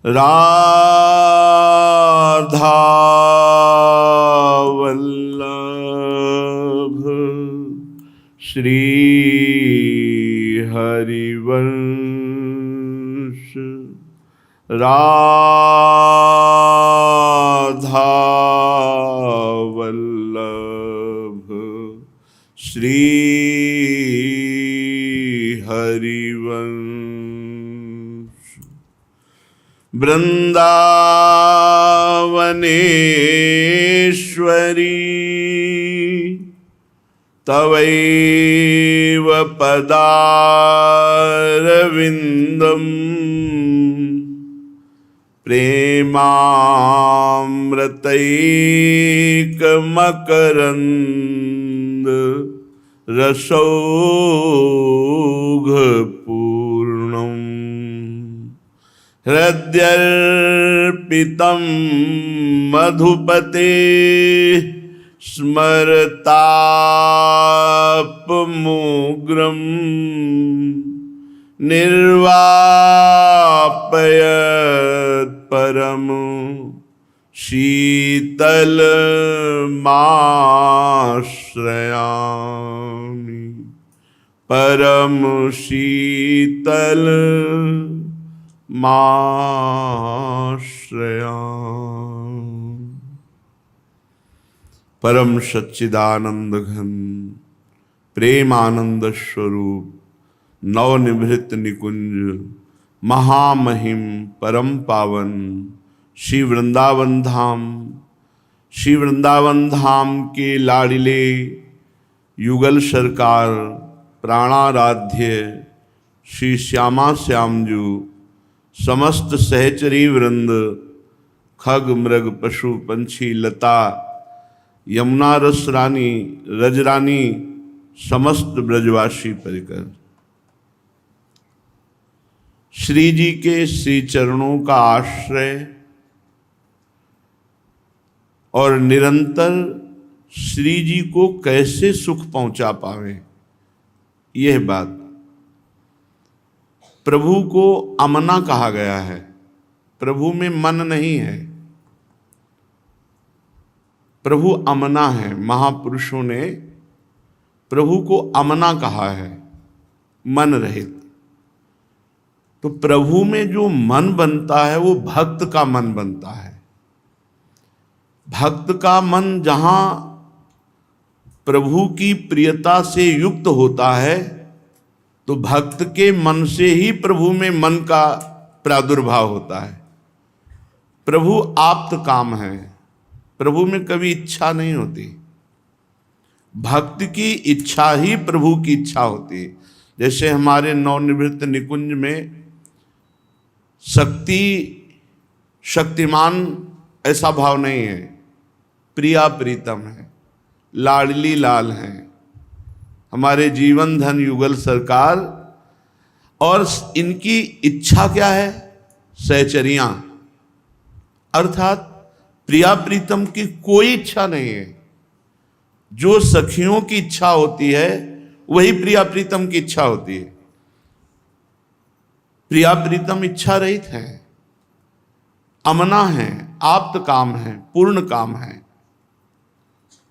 राधा वल्लभ श्री हरिवंश राधा वल्लभ श्री हरिवंश। वृंदावनेश्वरी तवैव पदारविन्दम् प्रेमामृतैकमकरन्द रसौघपूर्णम् हृद्यर्पितं मधुपते स्मरतापमुग्रं निर्वापयत् परम शीतलमाश्रयामि परम शीतलमाश्रयामि। परम सच्चिदानंद घन प्रेमानंद स्वरूप नवनिभृत निकुंज महामहिम परम पावन श्री वृंदावन धाम के लाडिले युगल सरकार प्राणाराध्य श्री श्यामा श्यामजू समस्त सहचरी वृंद खग मृग पशु पंछी लता यमुना रस रानी रजरानी समस्त ब्रजवासी परिकर श्री जी के श्री चरणों का आश्रय और निरंतर श्री जी को कैसे सुख पहुंचा पावे, यह बात। प्रभु को अमना कहा गया है, प्रभु में मन नहीं है, प्रभु अमना है। महापुरुषों ने प्रभु को अमना कहा है, मन रहित। तो प्रभु में जो मन बनता है वो भक्त का मन बनता है। भक्त का मन जहां प्रभु की प्रियता से युक्त होता है तो भक्त के मन से ही प्रभु में मन का प्रादुर्भाव होता है। प्रभु आप्त काम है, प्रभु में कभी इच्छा नहीं होती। भक्त की इच्छा ही प्रभु की इच्छा होती है। जैसे हमारे नवनिवृत्त निकुंज में शक्तिमान ऐसा भाव नहीं है, प्रिया प्रीतम है, लाडली लाल हैं हमारे जीवन धन युगल सरकार। और इनकी इच्छा क्या है? सहचरियां, अर्थात प्रिया प्रीतम की कोई इच्छा नहीं है। जो सखियों की इच्छा होती है वही प्रिया प्रीतम की इच्छा होती है। प्रिया प्रीतम इच्छा रहित है, अमना है, आप्त काम है, पूर्ण काम है।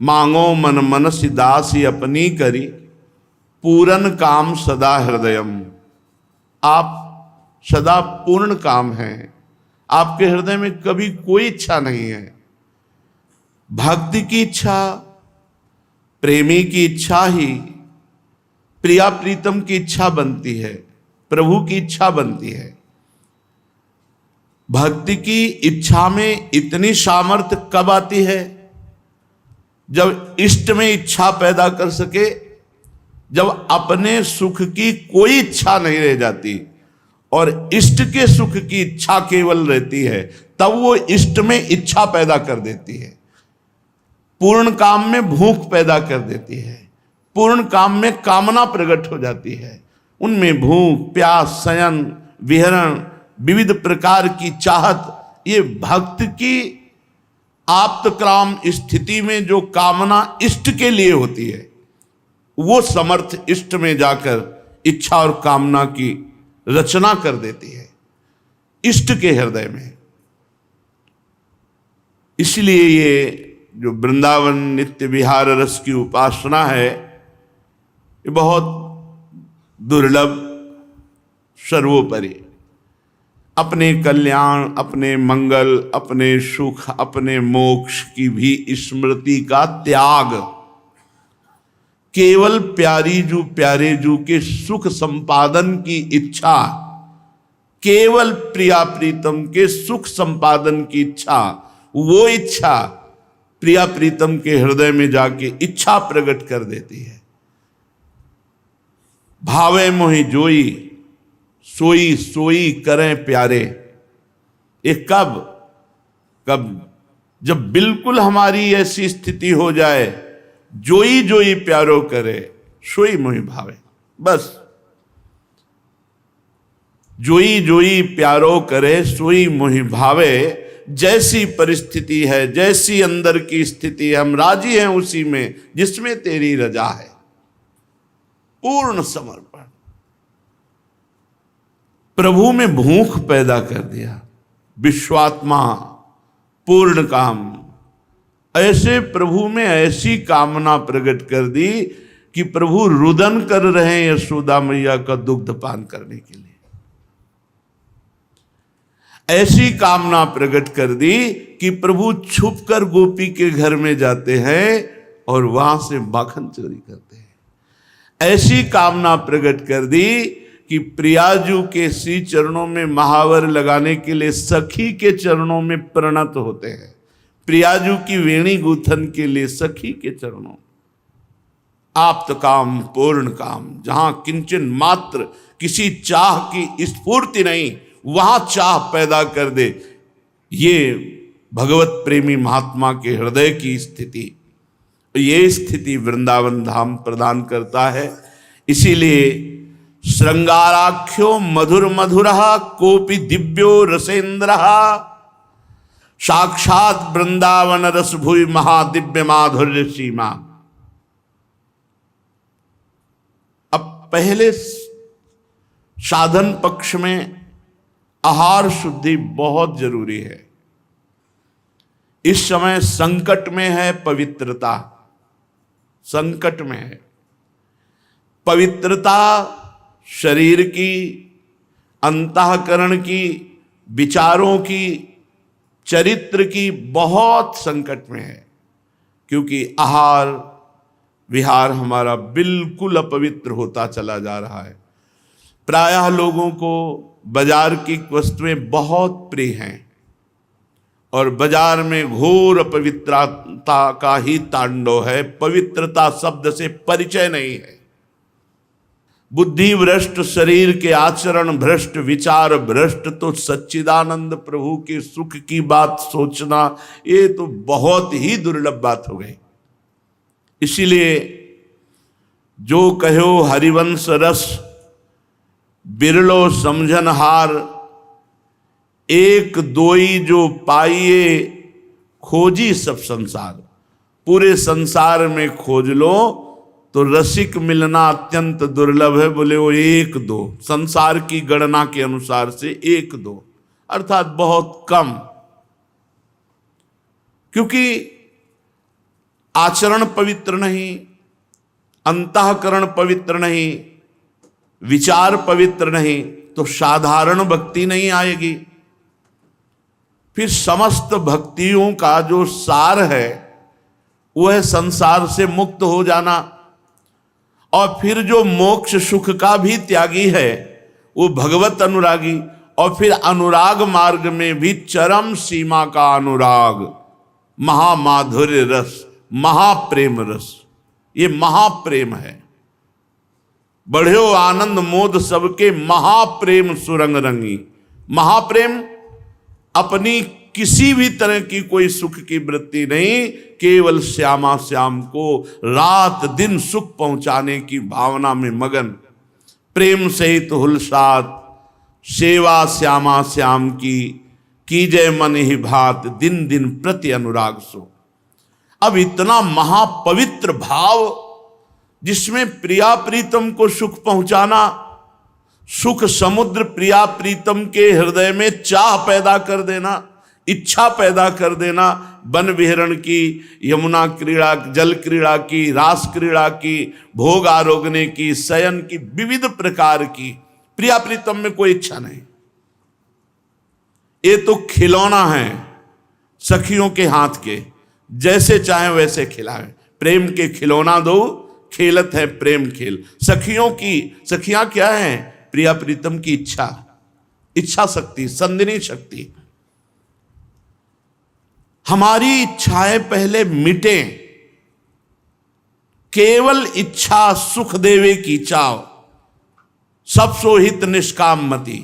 मांगो मन मनसि दासी अपनी करी, पूर्ण काम सदा हृदयम। आप सदा पूर्ण काम है, आपके हृदय में कभी कोई इच्छा नहीं है। भक्ति की इच्छा, प्रेमी की इच्छा ही प्रिया प्रीतम की इच्छा बनती है, प्रभु की इच्छा बनती है। भक्ति की इच्छा में इतनी सामर्थ्य कब आती है? जब इष्ट में इच्छा पैदा कर सके, जब अपने सुख की कोई इच्छा नहीं रह जाती और इष्ट के सुख की इच्छा केवल रहती है, तब वो इष्ट में इच्छा पैदा कर देती है। पूर्ण काम में भूख पैदा कर देती है, पूर्ण काम में कामना प्रकट हो जाती है। उनमें भूख प्यास शयन विहरण विविध प्रकार की चाहत, ये भक्त की आप्तक्राम स्थिति में जो कामना इष्ट के लिए होती है, वो समर्थ इष्ट में जाकर इच्छा और कामना की रचना कर देती है। इष्ट के हृदय में। इसलिए ये जो वृंदावन नित्य विहार रस की उपासना है, ये बहुत दुर्लभ, सर्वोपरि अपने कल्याण, अपने मंगल, अपने सुख, अपने मोक्ष की भी स्मृति का त्याग, केवल प्यारे जू के सुख संपादन की इच्छा, केवल प्रिया प्रीतम के सुख संपादन की इच्छा, वो इच्छा प्रिया प्रीतम के हृदय में जाके इच्छा प्रकट कर देती है। भावे मोहि जोई, सोई सोई करें प्यारे। ये कब जब बिल्कुल हमारी ऐसी स्थिति हो जाए, जोई जोई प्यारो करे, सोई मोहि भावे। बस जोई जोई प्यारो करे, सोई मोहि भावे। जैसी परिस्थिति है, जैसी अंदर की स्थिति है, हम राजी हैं उसी में जिसमें तेरी रजा है। पूर्ण समर्पण। प्रभु में भूख पैदा कर दिया, विश्वात्मा, पूर्ण काम। ऐसे प्रभु में ऐसी कामना प्रकट कर दी कि प्रभु रुदन कर रहे हैं यशोदा मैया का दुग्ध पान करने के लिए। ऐसी कामना प्रकट कर दी कि प्रभु छुपकर गोपी के घर में जाते हैं और वहां से माखन चोरी करते हैं। ऐसी कामना प्रकट कर दी कि प्रियाजू के श्री चरणों में महावर लगाने के लिए सखी के चरणों में प्रणत होते हैं। प्रियाजू की वेणी गूथन के लिए सखी के चरणों। आप्त काम पूर्ण काम, जहां किंचन मात्र किसी चाह की स्फूर्ति नहीं, वहां चाह पैदा कर दे। ये भगवत प्रेमी महात्मा के हृदय की स्थिति, ये स्थिति वृंदावन धाम प्रदान करता है। इसीलिए श्रृंगाराख्यो मधुर मधुरः कोपि दिव्यो रसेंद्रः, साक्षात वृंदावन रस भुवि महादिव्य माधुर्य सीमा। अब पहले साधन पक्ष में आहार शुद्धि बहुत जरूरी है। इस समय संकट में है पवित्रता, संकट में है पवित्रता। शरीर की, अंतःकरण की, विचारों की, चरित्र की बहुत संकट में है, क्योंकि आहार विहार हमारा बिल्कुल अपवित्र होता चला जा रहा है। प्रायः लोगों को बाजार की वस्तुएं बहुत प्रिय हैं और बाजार में घोर अपवित्रता का ही तांडव है। पवित्रता शब्द से परिचय नहीं है। बुद्धि भ्रष्ट, शरीर के आचरण भ्रष्ट, विचार भ्रष्ट, तो सच्चिदानंद प्रभु के सुख की बात सोचना ये तो बहुत ही दुर्लभ बात हो गई। इसीलिए जो कहो हरिवंश रस बिरलो समझन हार, एक दोई जो पाइए खोजी सब संसार। पूरे संसार में खोज लो तो रसिक मिलना अत्यंत दुर्लभ है। बोले वो एक दो, संसार की गणना के अनुसार से एक दो, अर्थात बहुत कम। क्योंकि आचरण पवित्र नहीं, अंतःकरण पवित्र नहीं, विचार पवित्र नहीं, तो साधारण भक्ति नहीं आएगी। फिर समस्त भक्तियों का जो सार है वह संसार से मुक्त हो जाना, और फिर जो मोक्ष सुख का भी त्यागी है वो भगवत अनुरागी, और फिर अनुराग मार्ग में भी चरम सीमा का अनुराग, महामाधुर्य रस, महाप्रेम रस। ये महाप्रेम है। बढ़्यो आनंद मोद सबके महाप्रेम सुरंग रंगी। महाप्रेम अपनी किसी भी तरह की कोई सुख की वृत्ति नहीं, केवल श्यामा श्याम को रात दिन सुख पहुंचाने की भावना में मगन। प्रेम सहित हुलसात सेवा श्यामा श्याम की जय मन ही भात, दिन दिन प्रति अनुराग सो। अब इतना महापवित्र भाव जिसमें प्रिया प्रीतम को सुख पहुंचाना, सुख समुद्र प्रिया प्रीतम के हृदय में चाह पैदा कर देना, इच्छा पैदा कर देना, वन विहरण की, यमुना क्रीड़ा, जल क्रीड़ा की, रास क्रीड़ा की, भोग आरोगने की, शयन की, विविध प्रकार की। प्रिया प्रीतम में कोई इच्छा नहीं। ये तो खिलौना है सखियों के हाथ के, जैसे चाहे वैसे खिलाए। प्रेम के खिलौना दो, खेलत है प्रेम खेल। सखियों की, सखियां क्या है? प्रिया प्रीतम की इच्छा, इच्छा शक्ति, संदिनी शक्ति। हमारी इच्छाएं पहले मिटें, केवल इच्छा सुख देवे की चाव, सब सोहित निष्काम मति।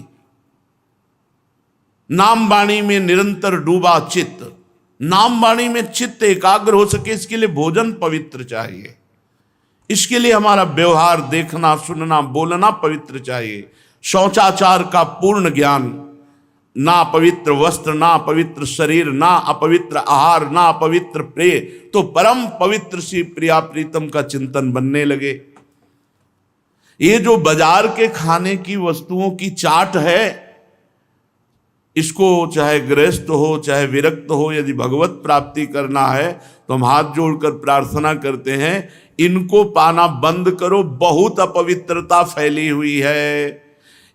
नाम वाणी में निरंतर डूबा चित्त, नाम वाणी में चित्त एकाग्र हो सके, इसके लिए भोजन पवित्र चाहिए, इसके लिए हमारा व्यवहार देखना सुनना बोलना पवित्र चाहिए। शौचाचार का पूर्ण ज्ञान, ना पवित्र वस्त्र, ना पवित्र शरीर, ना अपवित्र आहार, ना पवित्र प्रेय, तो परम पवित्र सी प्रिया प्रीतम का चिंतन बनने लगे। ये जो बाजार के खाने की वस्तुओं की चाट है, इसको चाहे गृहस्थ हो चाहे विरक्त हो, यदि भगवत प्राप्ति करना है तो हम हाथ जोड़कर प्रार्थना करते हैं, इनको पाना बंद करो। बहुत अपवित्रता फैली हुई है।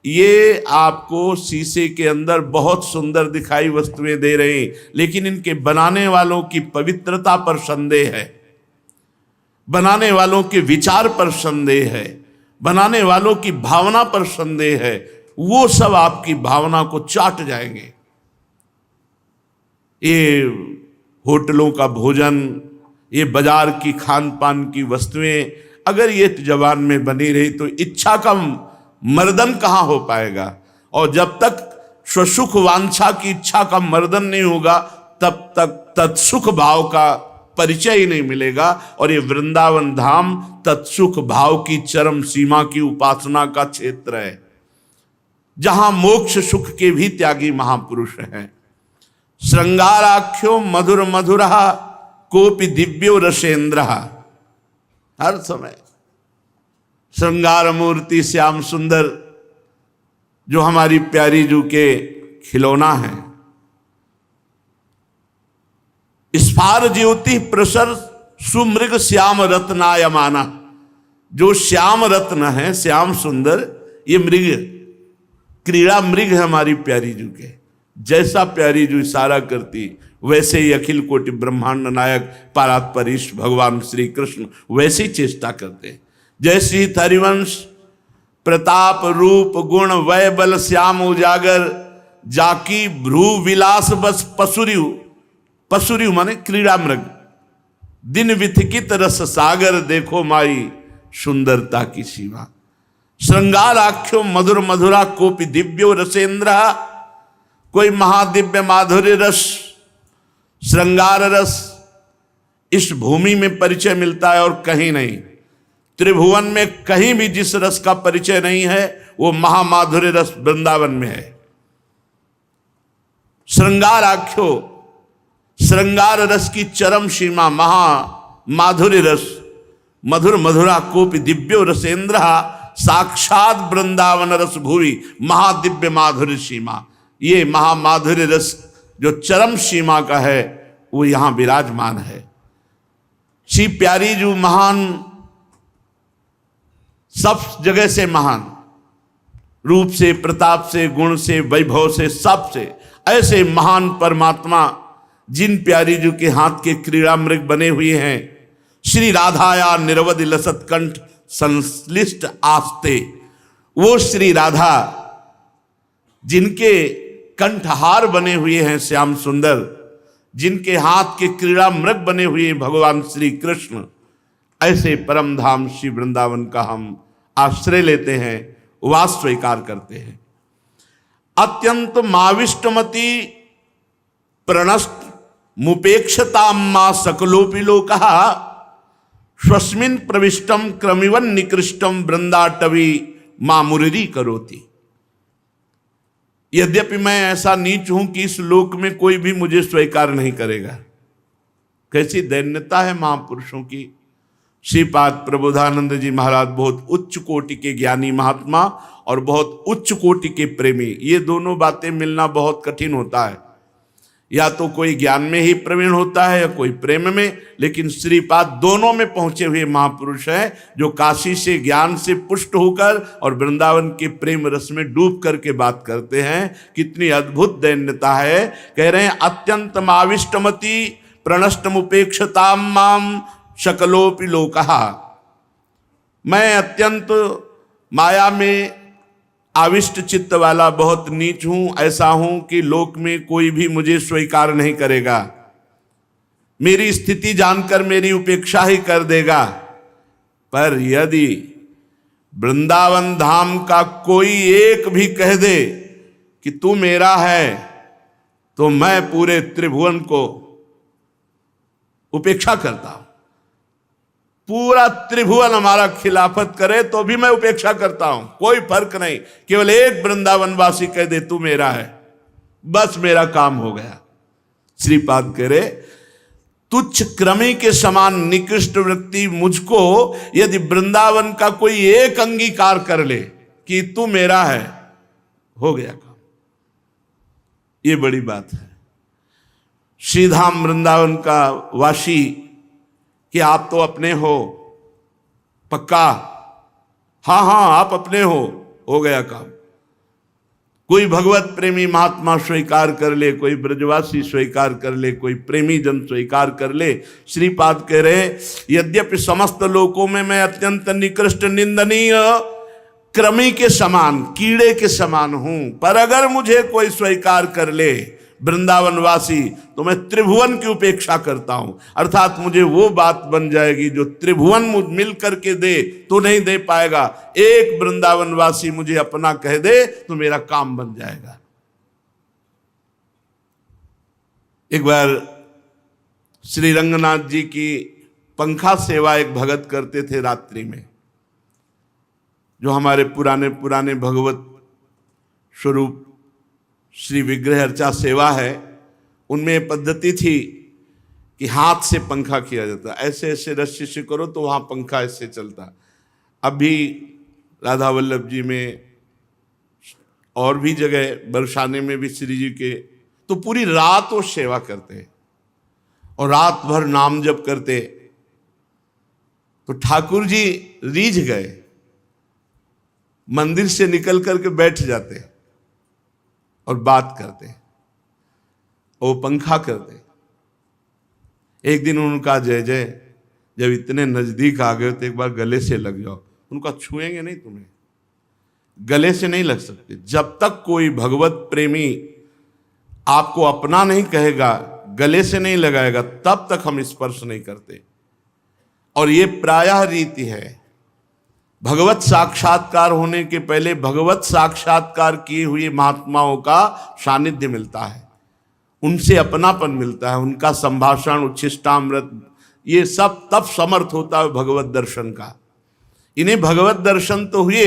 ये आपको शीशे के अंदर बहुत सुंदर दिखाई वस्तुएं दे रहे हैं, लेकिन इनके बनाने वालों की पवित्रता पर संदेह है, बनाने वालों के विचार पर संदेह है, बनाने वालों की भावना पर संदेह है। वो सब आपकी भावना को चाट जाएंगे। ये होटलों का भोजन, ये बाजार की खान पान की वस्तुएं अगर ये जबान में बनी रही तो इच्छा का मर्दन कहाँ हो पाएगा। और जब तक स्वसुख वांछा की इच्छा का मर्दन नहीं होगा तब तक तत्सुख भाव का परिचय ही नहीं मिलेगा। और ये वृंदावन धाम तत्सुख भाव की चरम सीमा की उपासना का क्षेत्र है, जहां मोक्ष सुख के भी त्यागी महापुरुष हैं। श्रृंगाराख्यो मधुर मधुरः कोपि दिव्यो रसेंद्रः। हर समय श्रृंगार मूर्ति श्याम सुंदर जो हमारी प्यारी जू के खिलौना है। स्फार ज्योति प्रसर सुमृग श्याम रत्नायमाना। जो श्याम रत्न है, श्याम सुंदर, ये मृग, क्रीड़ा मृग है हमारी प्यारी जू के। जैसा प्यारी जू इशारा करती वैसे ही अखिल कोटि ब्रह्मांड नायक परात्परीश भगवान श्री कृष्ण वैसी चेष्टा करते। जैसी हरिवंश प्रताप रूप गुण वय बल श्याम उजागर, जाकी भ्रू विलास बस पसुरियु। पसुरियु माने क्रीड़ा मृग। दिन विथिकित रस सागर, देखो माई सुंदरता की सीमा। श्रृंगार आख्यो मधुर मधुरा कोपि दिव्यो रसेंद्र। कोई महादिव्य माधुर्य रस, श्रृंगार रस इस भूमि में परिचय मिलता है और कहीं नहीं। त्रिभुवन में कहीं भी जिस रस का परिचय नहीं है वो महामाधुर्य रस वृंदावन में है। श्रृंगार आख्यो, श्रृंगार रस की चरम सीमा महा माधुर्य रस। मधुर मधुरा कोपि दिव्यो रसेंद्र, साक्षात वृंदावन रस भूवि महादिव्य माधुर्य सीमा। ये महामाधुर्य रस जो चरम सीमा का है वो यहां विराजमान है। श्री प्यारी जो महान, सब जगह से महान, रूप से, प्रताप से, गुण से, वैभव से, सब से ऐसे महान परमात्मा जिन प्यारी जी के हाथ के क्रीड़ा मृग बने हुए हैं। श्री राधाया निरवधि लसत कंठ संश्लिष्ट आस्ते। वो श्री राधा जिनके कंठहार बने हुए हैं श्याम सुंदर, जिनके हाथ के क्रीड़ा मृग बने हुए हैं भगवान श्री कृष्ण, ऐसे परम धाम श्री वृंदावन का हम आश्रय लेते हैं, वास स्वीकार करते हैं। अत्यंत माविष्टमति प्रणस्त मुपेक्षता मां सकलोपि लोकः, स्वस्मिन् प्रविष्टम क्रमिवन निकृष्टम वृंदाटवी मां मुररी करोति। यद्यपि मैं ऐसा नीच हूं कि इस लोक में कोई भी मुझे स्वीकार नहीं करेगा। कैसी दैन्यता है महापुरुषों की। श्रीपाद प्रबोधानंद जी महाराज बहुत उच्च कोटि के ज्ञानी महात्मा और बहुत उच्च कोटि के प्रेमी, ये दोनों बातें मिलना बहुत कठिन होता है। या तो कोई ज्ञान में ही प्रवीण होता है या कोई प्रेम में, लेकिन श्रीपाद दोनों में पहुंचे हुए महापुरुष हैं, जो काशी से ज्ञान से पुष्ट होकर और वृंदावन के प्रेम रस में डूब करके बात करते हैं। कितनी अद्भुत दैन्यता है। कह रहे हैं अत्यंतम आविष्टमति प्रणष्टमुपेक्षताम माम शकलोपि लोकः। मैं अत्यंत माया में आविष्ट चित्त वाला बहुत नीच हूं, ऐसा हूं कि लोक में कोई भी मुझे स्वीकार नहीं करेगा, मेरी स्थिति जानकर मेरी उपेक्षा ही कर देगा। पर यदि वृंदावन धाम का कोई एक भी कह दे कि तू मेरा है, तो मैं पूरे त्रिभुवन को उपेक्षा करता हूं। पूरा त्रिभुवन हमारा खिलाफत करे तो भी मैं उपेक्षा करता हूं, कोई फर्क नहीं। केवल एक वृंदावनवासी कह दे तू मेरा है, बस मेरा काम हो गया। श्रीपाद कह रहे तुच्छ क्रमी के समान निकृष्ट व्यक्ति मुझको यदि वृंदावन का कोई एक अंगीकार कर ले कि तू मेरा है, हो गया काम। ये बड़ी बात है। श्रीधाम वृंदावन का वासी कि आप तो अपने हो, पक्का? हाँ हाँ आप अपने हो गया काम। कोई भगवत प्रेमी महात्मा स्वीकार कर ले, कोई ब्रजवासी स्वीकार कर ले, कोई प्रेमी जन स्वीकार कर ले। श्रीपाद कह रहे यद्यपि समस्त लोकों में मैं अत्यंत निकृष्ट निंदनीय क्रमी के समान, कीड़े के समान हूं, पर अगर मुझे कोई स्वीकार कर ले वृंदावनवासी तो मैं त्रिभुवन की उपेक्षा करता हूं। अर्थात मुझे वो बात बन जाएगी जो त्रिभुवन मिल करके दे तो नहीं दे पाएगा। एक वृंदावनवासी मुझे अपना कह दे तो मेरा काम बन जाएगा। एक बार श्री रंगनाथ जी की पंखा सेवा एक भगत करते थे रात्रि में। जो हमारे पुराने भगवत स्वरूप श्री विग्रह अर्चा सेवा है, उनमें पद्धति थी कि हाथ से पंखा किया जाता, ऐसे ऐसे रस्सी से करो तो वहाँ पंखा ऐसे चलता। अभी राधा वल्लभ जी में और भी जगह बरसाने में भी श्री जी के, तो पूरी रात वो सेवा करते और रात भर नाम जप करते। तो ठाकुर जी रीझ गए, मंदिर से निकल करके बैठ जाते और बात करते, वो पंखा करते। एक दिन उनका जय जय, जब इतने नजदीक आ गए तो एक बार गले से लग जाओ। उनका छुएंगे नहीं, तुम्हें गले से नहीं लग सकते। जब तक कोई भगवत प्रेमी आपको अपना नहीं कहेगा, गले से नहीं लगाएगा, तब तक हम स्पर्श नहीं करते। और ये प्रायः रीति है। भगवत साक्षात्कार होने के पहले भगवत साक्षात्कार किए हुए महात्माओं का सानिध्य मिलता है, उनसे अपनापन मिलता है, उनका संभाषण, उच्छिष्टामृत, ये सब तब समर्थ होता है भगवत दर्शन का। इन्हें भगवत दर्शन तो हुए,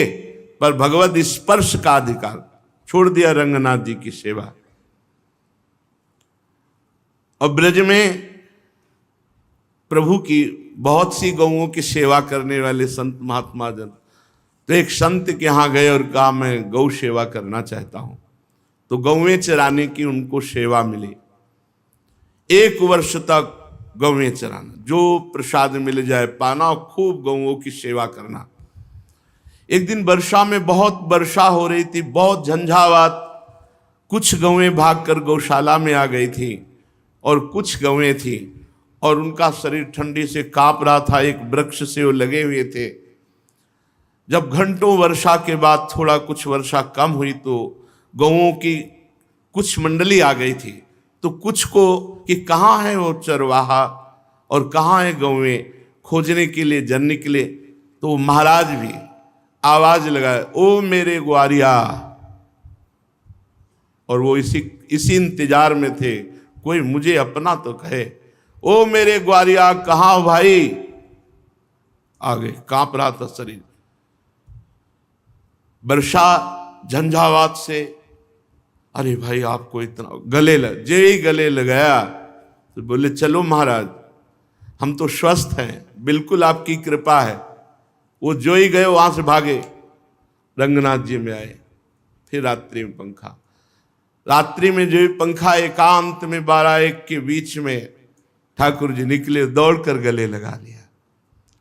पर भगवत स्पर्श का अधिकार छोड़ दिया रंगनाथ जी की सेवा। और ब्रज में प्रभु की बहुत सी गौओं की सेवा करने वाले संत महात्मा जन, तो एक संत के यहाँ गए और कहा मैं गौ सेवा करना चाहता हूँ। तो गौएं चराने की उनको सेवा मिली। 1 वर्ष तक गौएं चराना, जो प्रसाद मिल जाए पाना, और खूब गौओं की सेवा करना। एक दिन वर्षा में बहुत वर्षा हो रही थी, बहुत झंझावात। कुछ गौएं भागकर गौशाला में आ गई थी और कुछ गौएं थी और उनका शरीर ठंडी से कांप रहा था। एक वृक्ष से वो लगे हुए थे। जब घंटों वर्षा के बाद थोड़ा कुछ वर्षा कम हुई तो गौओं की कुछ मंडली आ गई थी। तो कुछ को कि कहाँ है वो चरवाहा और कहाँ है गौएं, खोजने के लिए जन निकले। तो महाराज भी आवाज लगाए, ओ मेरे ग्वारिया। और वो इसी इंतजार में थे, कोई मुझे अपना तो कहे। ओ मेरे ग्वारिया कहाँ हो भाई? आगे कांप रहा था शरीर, वर्षा झंझावात से। अरे भाई आपको इतना गले लगाया तो बोले चलो महाराज हम तो स्वस्थ हैं, बिल्कुल आपकी कृपा है। वो जो ही गए वहां से भागे, रंगनाथ जी में आए। फिर रात्रि में पंखा, रात्रि में जो पंखा एकांत में 12-1 के बीच में ठाकुर जी निकले, दौड़ कर गले लगा लिया।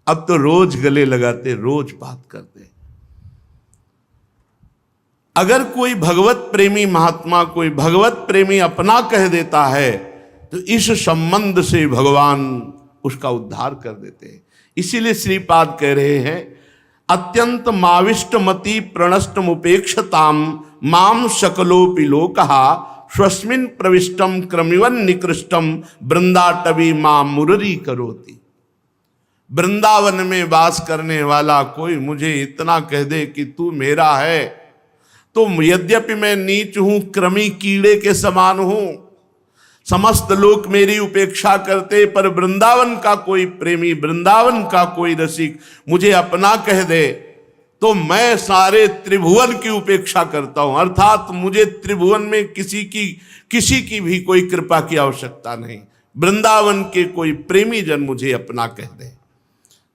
अब तो रोज गले लगाते, रोज बात करते। अगर कोई भगवत प्रेमी महात्मा, कोई भगवत प्रेमी अपना कह देता है तो इस संबंध से भगवान उसका उद्धार कर देते हैं। इसीलिए श्रीपाद कह रहे हैं, अत्यंत माविष्टमति प्रणष्टम उपेक्षताम माम सकलोपि लोकहा स्वस्मिन प्रविष्टम क्रमिवन निकृष्टम वृंदाटवी माम मुररी करोति। वृंदावन में वास करने वाला कोई मुझे इतना कह दे कि तू मेरा है, तो यद्यपि मैं नीच हूं, क्रमी कीड़े के समान हूं, समस्त लोग मेरी उपेक्षा करते, पर वृंदावन का कोई प्रेमी, वृंदावन का कोई रसिक मुझे अपना कह दे तो मैं सारे त्रिभुवन की उपेक्षा करता हूं। अर्थात मुझे त्रिभुवन में किसी की भी कोई कृपा की आवश्यकता नहीं, वृंदावन के कोई प्रेमी जन मुझे अपना कह दे।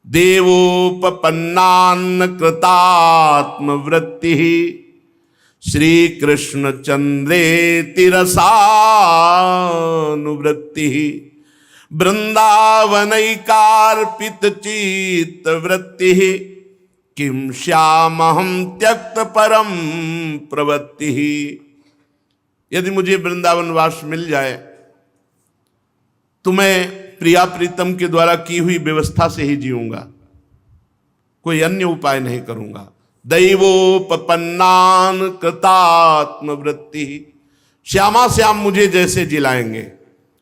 देवोपन्नान्न कृतात्म वृत्ति श्री कृष्ण चंद्रे तिरसानुवृत्ति वृंदावनैकार्पित चित्त वृत्ति किम श्यामहम त्यक्त परम प्रवृत्ति। यदि मुझे वृंदावन वास मिल जाए तो मैं प्रिया प्रीतम के द्वारा की हुई व्यवस्था से ही जीऊंगा, कोई अन्य उपाय नहीं करूंगा। दैवोपन्नान कृतात्म वृत्ति, श्यामा श्याम मुझे जैसे जिलाएंगे,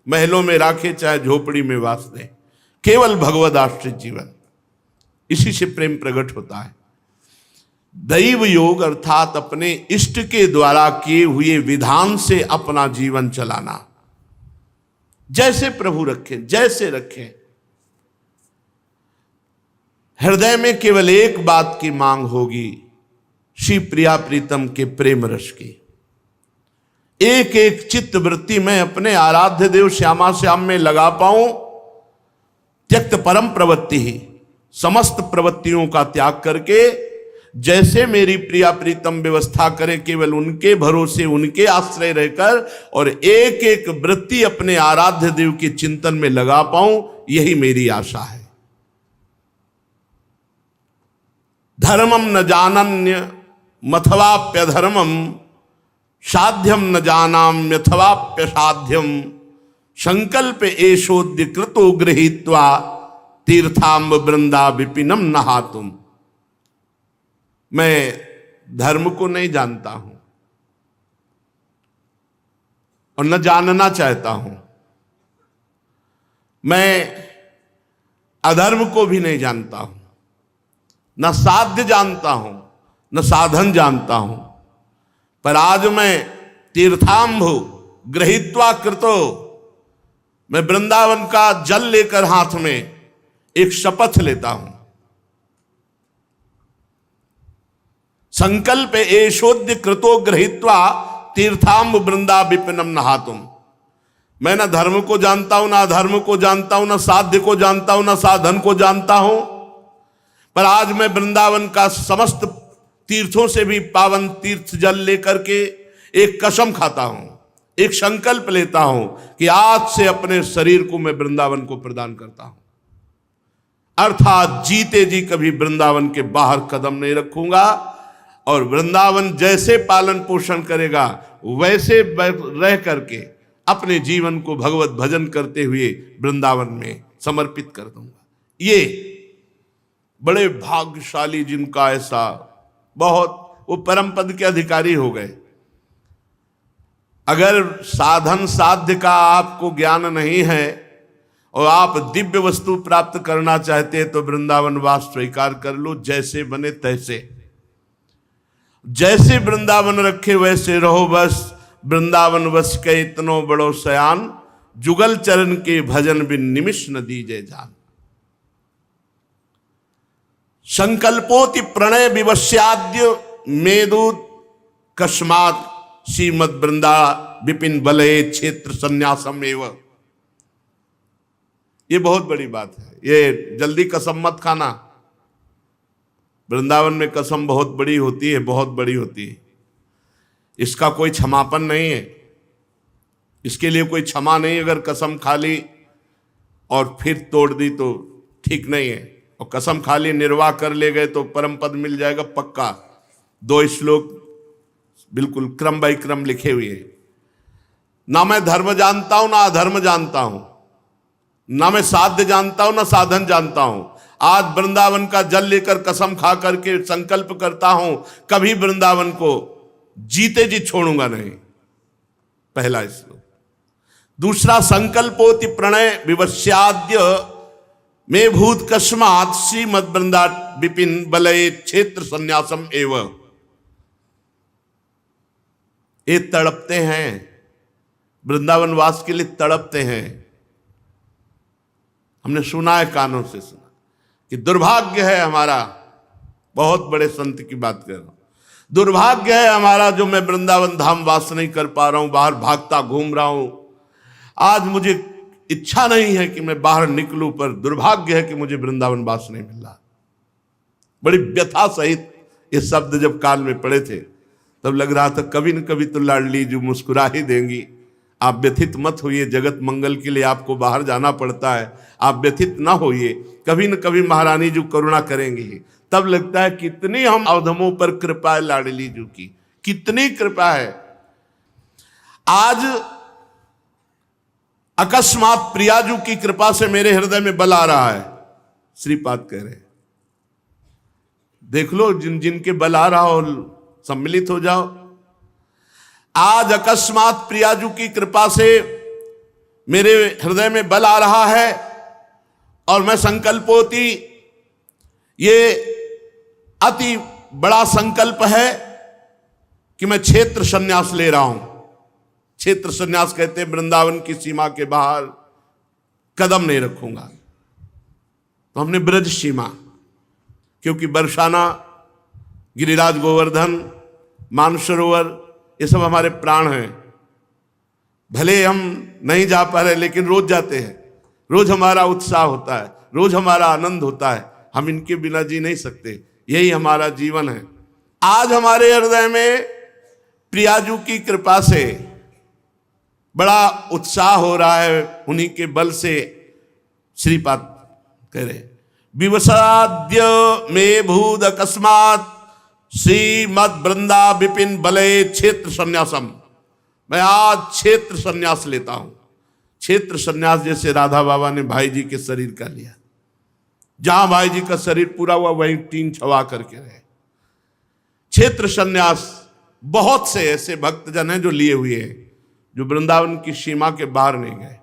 महलों में राखे चाहे झोपड़ी में वास दें, केवल भगवद आश्रित जीवन, इसी से प्रेम प्रकट होता है। दैव योग अर्थात अपने इष्ट के द्वारा किए हुए विधान से अपना जीवन चलाना, जैसे प्रभु रखें, जैसे रखें। हृदय में केवल एक बात की मांग होगी, श्री प्रिया प्रीतम के प्रेम रस की। एक एक चित्त वृत्ति में अपने आराध्य देव श्यामा श्याम में लगा पाऊं। त्यक्त परम प्रवृत्ति ही, समस्त प्रवृत्तियों का त्याग करके जैसे मेरी प्रिया प्रीतम व्यवस्था करे, केवल उनके भरोसे, उनके आश्रय रहकर और एक एक वृत्ति अपने आराध्य देव के चिंतन में लगा पाऊं, यही मेरी आशा है। धर्मम न जानन्य मथवाप्य धर्मम साध्यम न जानाम्यथवाप्य साध्यम संकल्प एषोद्य कृतो गृहीत्वा तीर्थाम्ब वृंदा विपिनम नहातुम। मैं धर्म को नहीं जानता हूं और न जानना चाहता हूं। मैं अधर्म को भी नहीं जानता हूं, न साध्य जानता हूं, न साधन जानता हूं। पर आज मैं तीर्थाम्भु गृहीत्वा कृतो, मैं वृंदावन का जल लेकर हाथ में एक शपथ लेता हूं। संकल्प एषोद्य कृतो गृहीत्वा तीर्थाम्ब वृंदा विपिनम नहातुम। मैं ना धर्म को जानता हूं, ना अधर्म को जानता हूं, ना साध्य को जानता हूं, ना साधन को जानता हूं, पर आज मैं वृंदावन का समस्त तीर्थों से भी पावन तीर्थ जल लेकर के एक कसम खाता हूं, एक संकल्प लेता हूं कि आज से अपने शरीर को मैं वृंदावन को प्रदान करता हूं। अर्थात जीते जी कभी वृंदावन के बाहर कदम नहीं रखूंगा और वृंदावन जैसे पालन पोषण करेगा वैसे रह करके अपने जीवन को भगवत भजन करते हुए वृंदावन में समर्पित कर दूंगा। ये बड़े भाग्यशाली जिनका ऐसा, बहुत वो परम पद के अधिकारी हो गए। अगर साधन साध्य का आपको ज्ञान नहीं है और आप दिव्य वस्तु प्राप्त करना चाहते हैं तो वृंदावन वास स्वीकार कर लो, जैसे बने तैसे, जैसे वृंदावन रखे वैसे रहो। बस वृंदावन वश के इतनो बड़ो सयान, जुगल चरण के भजन बिन निमिष न दीजे जान। संकल्पोति प्रणय विवश्याद्य मेदूत कस्मात श्रीमद वृंदा विपिन बलये क्षेत्र संन्यासम एव। ये बहुत बड़ी बात है। ये जल्दी कसम मत खाना। वृंदावन में कसम बहुत बड़ी होती है, बहुत बड़ी होती है। इसका कोई क्षमापन नहीं है, इसके लिए कोई क्षमा नहीं। अगर कसम खा ली और फिर तोड़ दी तो ठीक नहीं है। और कसम खा ली, निर्वाह कर ले गए तो परम पद मिल जाएगा पक्का। 2 श्लोक बिल्कुल क्रम बाई क्रम लिखे हुए हैं। ना मैं धर्म जानता हूं ना अधर्म जानता हूं, ना मैं साध्य जानता हूं ना साधन जानता हूं। आज वृंदावन का जल लेकर कसम खा करके संकल्प करता हूं, कभी वृंदावन को जीते जी छोड़ूंगा नहीं। पहला श्लोक। दूसरा, संकल्पोति प्रणय विवस्याद्य में भूत कस्मात् श्रीमद वृंदा विपिन बलये क्षेत्र संन्यासम एव। ये तड़पते हैं, वृंदावन वास के लिए तड़पते हैं। हमने सुना है, कानों से सुना कि दुर्भाग्य है हमारा, बहुत बड़े संत की बात कर रहा हूं, दुर्भाग्य है हमारा जो मैं वृंदावन धाम वास नहीं कर पा रहा हूं, बाहर भागता घूम रहा हूं। आज मुझे इच्छा नहीं है कि मैं बाहर निकलूं, पर दुर्भाग्य है कि मुझे वृंदावन वास नहीं मिल रहा। बड़ी व्यथा सहित ये शब्द जब कान में पड़े थे तब लग रहा था कभी न कभी तो लाडली जो मुस्कुरा ही देंगी। आप व्यथित मत होइए, जगत मंगल के लिए आपको बाहर जाना पड़ता है, आप व्यथित ना होइए, कभी न कभी महारानी जो करुणा करेंगी। तब लगता है कितनी हम अवधमों पर कृपा है लाडली जी की, कितनी कृपा है। आज अकस्मात प्रियाजू की कृपा से मेरे हृदय में बल आ रहा है। श्रीपाद कह रहे, देख लो जिनके बल आ रहा हो सम्मिलित हो जाओ। आज अकस्मात प्रियाजू की कृपा से मेरे हृदय में बल आ रहा है और मैं संकल्पोति, ये अति बड़ा संकल्प है कि मैं क्षेत्र संन्यास ले रहा हूं। क्षेत्र संन्यास कहते हैं वृंदावन की सीमा के बाहर कदम नहीं रखूंगा। तो हमने ब्रज सीमा, क्योंकि बरसाना, गिरिराज गोवर्धन, मानसरोवर, ये सब हमारे प्राण हैं। भले हम नहीं जा पा रहे लेकिन रोज जाते हैं, रोज हमारा उत्साह होता है, रोज हमारा आनंद होता है। हम इनके बिना जी नहीं सकते, यही हमारा जीवन है। आज हमारे हृदय में प्रियाजू की कृपा से बड़ा उत्साह हो रहा है, उन्हीं के बल से। श्रीपाद कह रहे, विवसाद्य में भूद अकस्मात श्रीमद वृंदा विपिन बलये क्षेत्र संन्यासम। मैं आज क्षेत्र संन्यास लेता हूं। क्षेत्र संन्यास जैसे राधा बाबा ने भाई जी के शरीर का लिया, जहां भाई जी का शरीर पूरा हुआ वहीं टीन छवा करके रहे। क्षेत्र संन्यास बहुत से ऐसे भक्तजन हैं जो लिए हुए हैं, जो वृंदावन की सीमा के बाहर नहीं गए,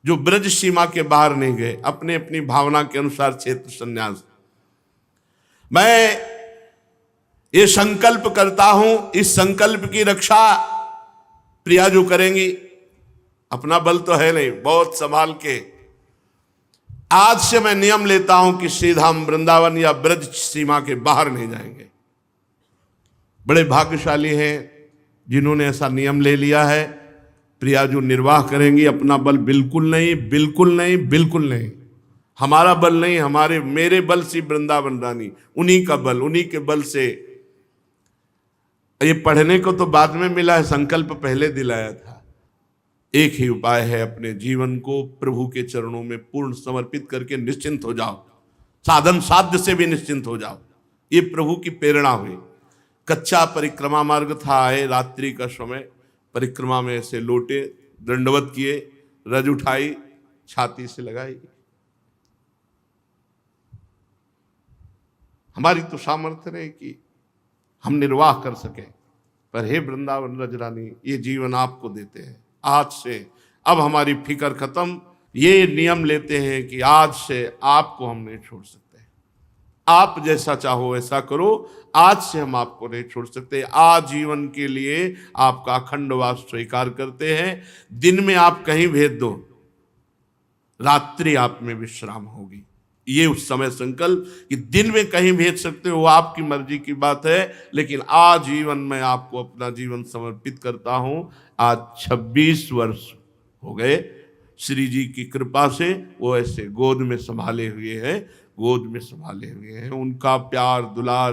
जो ब्रज सीमा के बाहर नहीं गए, अपने अपनी भावना के अनुसार क्षेत्र संन्यास। मैं ये संकल्प करता हूं, इस संकल्प की रक्षा प्रियाजू करेंगी। अपना बल तो है नहीं, बहुत संभाल के। आज से मैं नियम लेता हूं कि सीधा हम वृंदावन या ब्रज सीमा के बाहर नहीं जाएंगे। बड़े भाग्यशाली हैं जिन्होंने ऐसा नियम ले लिया है। प्रियाजू निर्वाह करेंगी, अपना बल बिल्कुल नहीं, बिल्कुल नहीं, बिल्कुल नहीं। हमारा बल नहीं, मेरे बल से वृंदावन रानी, उन्हीं का बल, उन्हीं के बल से। ये पढ़ने को तो बाद में मिला है, संकल्प पहले दिलाया था। एक ही उपाय है, अपने जीवन को प्रभु के चरणों में पूर्ण समर्पित करके निश्चिंत हो जाओ, साधन साध्य से भी निश्चिंत हो जाओ। ये प्रभु की प्रेरणा हुई। कच्चा परिक्रमा मार्ग था, आए रात्रि का समय, परिक्रमा में ऐसे लोटे, दंडवत किए, रज उठाई, छाती से लगाई। हमारी तो सामर्थ्य नहीं कि हम निर्वाह कर सके, पर हे वृंदावन रजरानी, ये जीवन आपको देते हैं। आज से अब हमारी फिक्र खत्म। ये नियम लेते हैं कि आज से आपको हम नहीं छोड़ सकते। आप जैसा चाहो ऐसा करो, आज से हम आपको नहीं छोड़ सकते। आजीवन के लिए आपका अखंडवास स्वीकार करते हैं। दिन में आप कहीं भेज दो, रात्रि आप में विश्राम होगी। ये उस समय संकल्प कि दिन में कहीं भेज सकते हो, वो आपकी मर्जी की बात है, लेकिन आजीवन मैं आपको अपना जीवन समर्पित करता हूं। आज 26 वर्ष हो गए श्री जी की कृपा से वो ऐसे गोद में संभाले हुए हैं, गोद में संभाले हुए हैं। उनका प्यार दुलार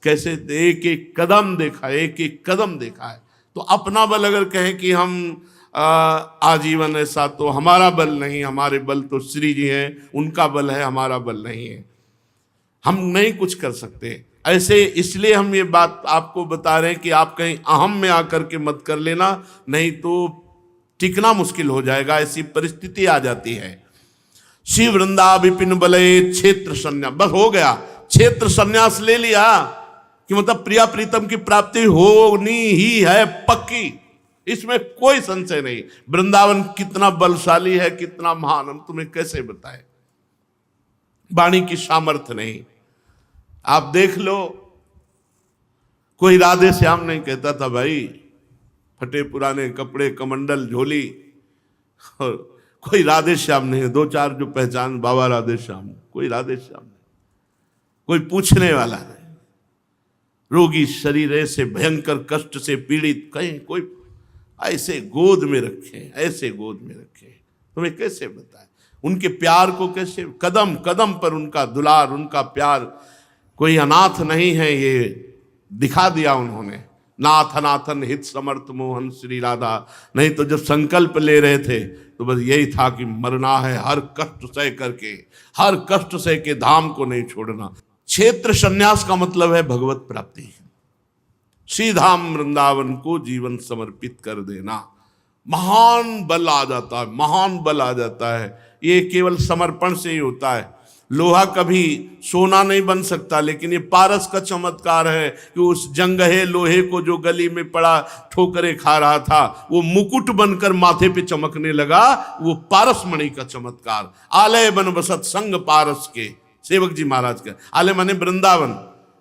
कैसे एक एक कदम देखा, एक एक कदम देखा है। तो अपना बल अगर कहें कि हम आजीवन ऐसा, तो हमारा बल नहीं, हमारे बल तो श्री जी हैं, उनका बल है, हमारा बल नहीं है। हम नहीं कुछ कर सकते ऐसे। इसलिए हम ये बात आपको बता रहे हैं कि आप कहीं अहम में आकर के मत कर लेना, नहीं तो टिकना मुश्किल हो जाएगा, ऐसी परिस्थिति आ जाती है। श्री वृंदा विपिन बलय क्षेत्र संन्यास, बस हो गया, क्षेत्र संन्यास ले लिया कि मतलब प्रिया प्रीतम की प्राप्ति होनी ही है पक्की, इसमें कोई संशय नहीं। वृंदावन कितना बलशाली है, कितना महान, हम तुम्हें कैसे बताएं, वाणी की सामर्थ्य नहीं। आप देख लो, कोई राधे श्याम नहीं कहता था भाई, फटे पुराने कपड़े, कमंडल, झोली, और कोई राधे श्याम नहीं है। दो चार जो पहचान, बाबा राधे श्याम, कोई राधे श्याम नहीं, कोई पूछने वाला नहीं। रोगी शरीर, ऐसे भयंकर कष्ट से पीड़ित, कहीं कोई ऐसे गोद में रखे, ऐसे गोद में रखे, तुम्हें कैसे बताएं उनके प्यार को, कैसे कदम कदम पर उनका दुलार, उनका प्यार। कोई अनाथ नहीं है, ये दिखा दिया उन्होंने। नाथ अनाथन हित समर्थ मोहन श्री राधा। नहीं तो जब संकल्प ले रहे थे तो बस यही था कि मरना है, हर कष्ट सह करके, हर कष्ट सह के धाम को नहीं छोड़ना। क्षेत्र संन्यास का मतलब है भगवत प्राप्ति, श्री धाम वृंदावन को जीवन समर्पित कर देना। महान बल आ जाता है, महान बल आ जाता है। ये केवल समर्पण से ही होता है। लोहा कभी सोना नहीं बन सकता, लेकिन ये पारस का चमत्कार है कि उस जंगहे लोहे को जो गली में पड़ा ठोकरे खा रहा था, वो मुकुट बनकर माथे पे चमकने लगा। वो पारस मणि का चमत्कार। आलय बन बसत संग पारस के, सेवक जी महाराज का आलय माने वृंदावन,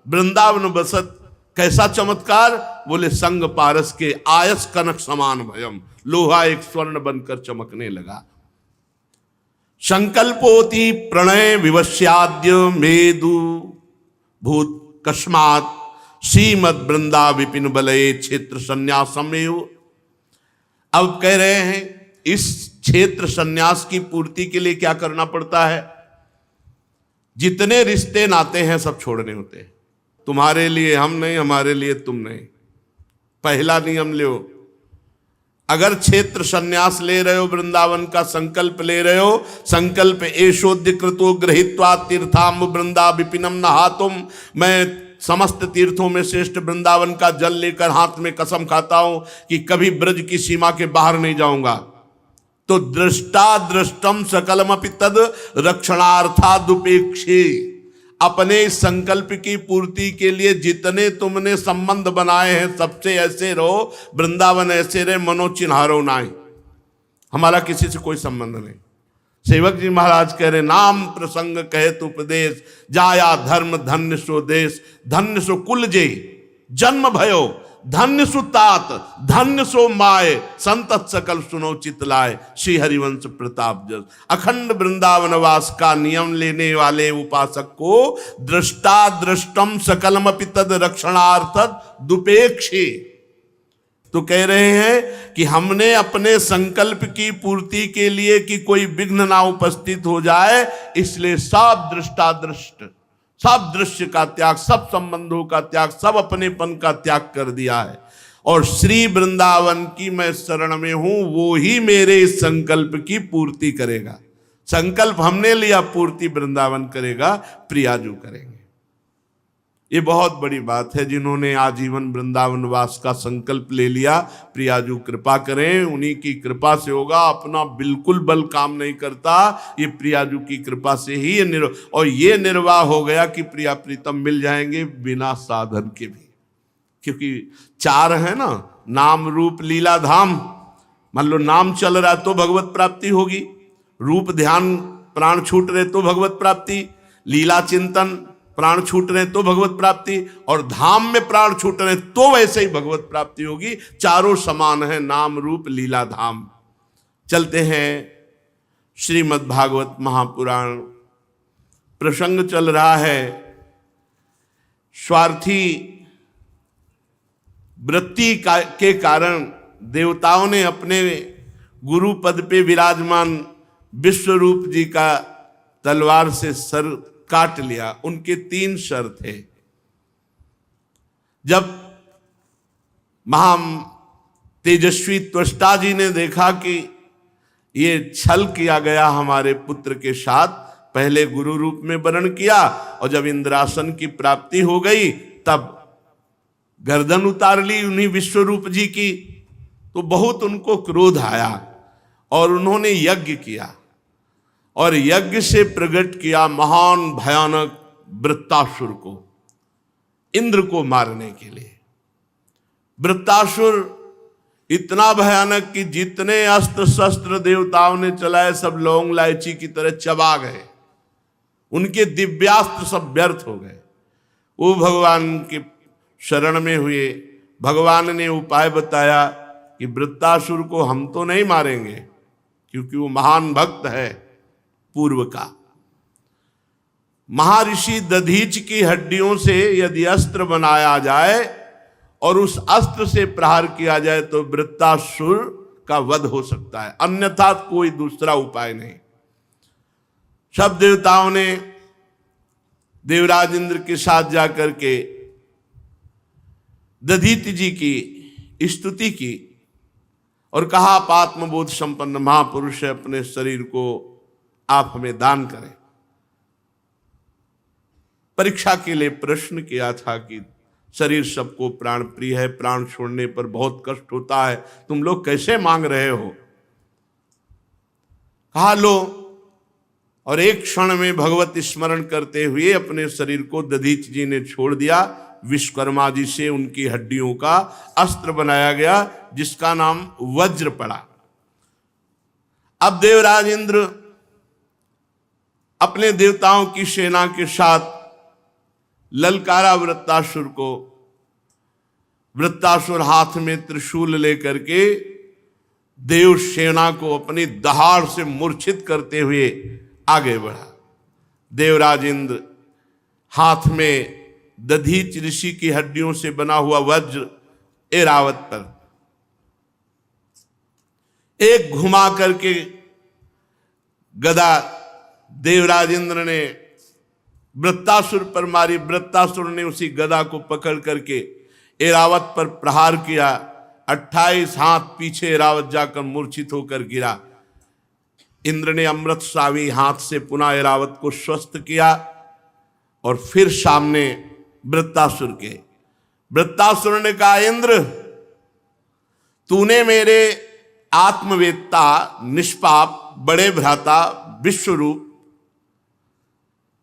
वृंदावन बसत कैसा चमत्कार, बोले संग पारस के आयस कनक समान भयम, लोहा एक स्वर्ण बनकर चमकने लगा। संकल्पोति प्रणय विवश्याद्य मेदु भूत कस्मात श्रीमद वृंदा विपिन बलय क्षेत्र संन्यासम। अब कह रहे हैं इस क्षेत्र संन्यास की पूर्ति के लिए क्या करना पड़ता है। जितने रिश्ते नाते हैं सब छोड़ने होते हैं। तुम्हारे लिए हम नहीं, हमारे लिए तुम नहीं, पहला नियम लो। अगर क्षेत्र संन्यास ले रहे हो, वृंदावन का संकल्प ले रहे हो, संकल्प एशोद्य कृतो गृहीत्वा तीर्थाम वृंदा विपिनम नहातुम, मैं समस्त तीर्थों में श्रेष्ठ वृंदावन का जल लेकर हाथ में कसम खाता हूं कि कभी ब्रज की सीमा के बाहर नहीं जाऊंगा। तो दृष्टा दृष्टम सकलमपि तद रक्षणार्थादुपेक्षे, अपने संकल्प की पूर्ति के लिए जितने तुमने संबंध बनाए हैं सबसे ऐसे रहो, वृंदावन ऐसे रहे, मनोचिन्हारो नाई। हमारा किसी से कोई संबंध नहीं। सेवक जी महाराज कह रहे नाम प्रसंग कहे तो उपदेश, जाया धर्म धन्य सो देश, धन्य सो कुल जे जन्म भयो, धन्य सु तात धन्य सो माय, संतत सकल सुनो चित लाए, श्री हरिवंश प्रताप जस। अखंड वृंदावन वास का नियम लेने वाले उपासक को दृष्टा दृष्टम सकलमपि तद रक्षणार्थ दुपेक्षे। तो कह रहे हैं कि हमने अपने संकल्प की पूर्ति के लिए कि कोई विघ्न ना उपस्थित हो जाए, इसलिए सब दृष्टादृष्ट, सब दृश्य का त्याग, सब संबंधों का त्याग, सब अपनेपन का त्याग कर दिया है। और श्री वृंदावन की मैं शरण में हूं, वो ही मेरे इस संकल्प की पूर्ति करेगा। संकल्प हमने लिया, पूर्ति वृंदावन करेगा, प्रियाजू करेंगे। ये बहुत बड़ी बात है। जिन्होंने आजीवन वृंदावन वास का संकल्प ले लिया, प्रियाजू कृपा करें, उन्हीं की कृपा से होगा। अपना बिल्कुल बल काम नहीं करता, ये प्रियाजू की कृपा से ही ये और ये निर्वाह हो गया कि प्रिया प्रीतम मिल जाएंगे बिना साधन के भी। क्योंकि चार है ना, नाम रूप लीला धाम। मान लो नाम चल रहा तो भगवत प्राप्ति होगी, रूप ध्यान प्राण छूट रहे तो भगवत प्राप्ति, लीला चिंतन प्राण छूट रहे तो भगवत प्राप्ति, और धाम में प्राण छूट रहे तो वैसे ही भगवत प्राप्ति होगी। चारों समान है, नाम रूप लीला धाम। चलते हैं श्रीमद् भागवत महापुराण। प्रसंग चल रहा है स्वार्थी वृत्ति के कारण देवताओं ने अपने गुरु पद पे विराजमान विश्वरूप जी का तलवार से सर काट लिया। उनके 3 सर थे। जब महा तेजस्वी त्वष्टा जी ने देखा कि ये छल किया गया हमारे पुत्र के साथ, पहले गुरु रूप में वर्ण किया और जब इंद्रासन की प्राप्ति हो गई तब गर्दन उतार ली उन्हीं विश्वरूप जी की, तो बहुत उनको क्रोध आया और उन्होंने यज्ञ किया और यज्ञ से प्रकट किया महान भयानक वृत्तासुर को, इंद्र को मारने के लिए। वृत्तासुर इतना भयानक कि जितने अस्त्र शस्त्र देवताओं ने चलाए सब लौंग इलायची की तरह चबा गए, उनके दिव्यास्त्र सब व्यर्थ हो गए। वो भगवान के शरण में हुए। भगवान ने उपाय बताया कि वृत्तासुर को हम तो नहीं मारेंगे क्योंकि वो महान भक्त है पूर्व का। महर्षि दधीच की हड्डियों से यदि अस्त्र बनाया जाए और उस अस्त्र से प्रहार किया जाए तो वृत्तासुर का वध हो सकता है, अन्यथा कोई दूसरा उपाय नहीं। सब देवताओं ने देवराज इंद्र के साथ जाकर के दधीच जी की स्तुति की और कहा आप आत्मबोध संपन्न महापुरुष है, अपने शरीर को आप हमें दान करें। परीक्षा के लिए प्रश्न किया था कि शरीर सबको प्राण प्रिय है, प्राण छोड़ने पर बहुत कष्ट होता है, तुम लोग कैसे मांग रहे हो। कहा लो, और एक क्षण में भगवत स्मरण करते हुए अपने शरीर को दधीच जी ने छोड़ दिया। विश्वकर्मा जी से उनकी हड्डियों का अस्त्र बनाया गया जिसका नाम वज्र पड़ा। अब देवराज इंद्र अपने देवताओं की सेना के साथ ललकारा वृत्तासुर को। वृत्तासुर हाथ में त्रिशूल लेकर के देव सेना को अपनी दहाड़ से मूर्छित करते हुए आगे बढ़ा। देवराज इंद्र हाथ में दधीच ऋषि की हड्डियों से बना हुआ वज्र ऐरावत पर एक घुमा करके गदा देवराज इंद्र ने वृत्तासुर पर मारी। वृत्तासुर ने उसी गदा को पकड़ करके ऐरावत पर प्रहार किया। 28 हाथ पीछे ऐरावत जाकर मूर्छित होकर गिरा। इंद्र ने अमृतस्रावी हाथ से पुनः ऐरावत को स्वस्थ किया और फिर सामने वृत्तासुर के। वृत्तासुर ने कहा, इंद्र तूने मेरे आत्मवेत्ता निष्पाप बड़े भ्राता विश्वरूप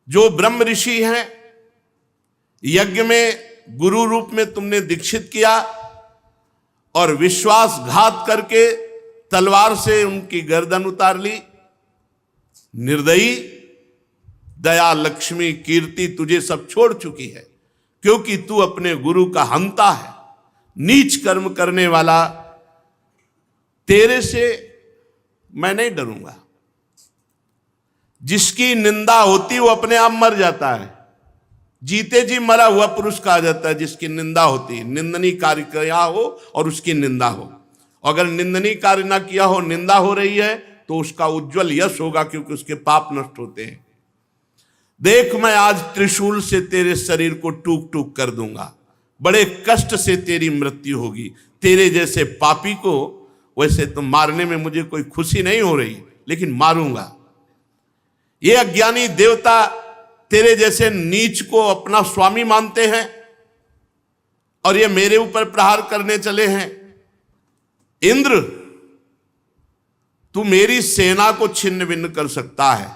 जो ब्रह्म ऋषि हैं, यज्ञ में गुरु रूप में तुमने दीक्षित किया और विश्वासघात करके तलवार से उनकी गर्दन उतार ली। निर्दयी, दया, लक्ष्मी, कीर्ति तुझे सब छोड़ चुकी है क्योंकि तू अपने गुरु का हंता है, नीच कर्म करने वाला। तेरे से मैं नहीं डरूंगा। जिसकी निंदा होती वो अपने आप मर जाता है। जीते जी मरा हुआ पुरुष कहा जाता है जिसकी निंदा होती, निंदनीय कार्य किया हो और उसकी निंदा हो। अगर निंदनीय कार्य ना किया हो, निंदा हो रही है, तो उसका उज्जवल यश होगा क्योंकि उसके पाप नष्ट होते हैं। देख, मैं आज त्रिशूल से तेरे शरीर को टूक टूक कर दूंगा, बड़े कष्ट से तेरी मृत्यु होगी। तेरे जैसे पापी को वैसे तो मारने में मुझे कोई खुशी नहीं हो रही, लेकिन मारूंगा। ये अज्ञानी देवता तेरे जैसे नीच को अपना स्वामी मानते हैं और ये मेरे ऊपर प्रहार करने चले हैं। इंद्र, तू मेरी सेना को छिन्न भिन्न कर सकता है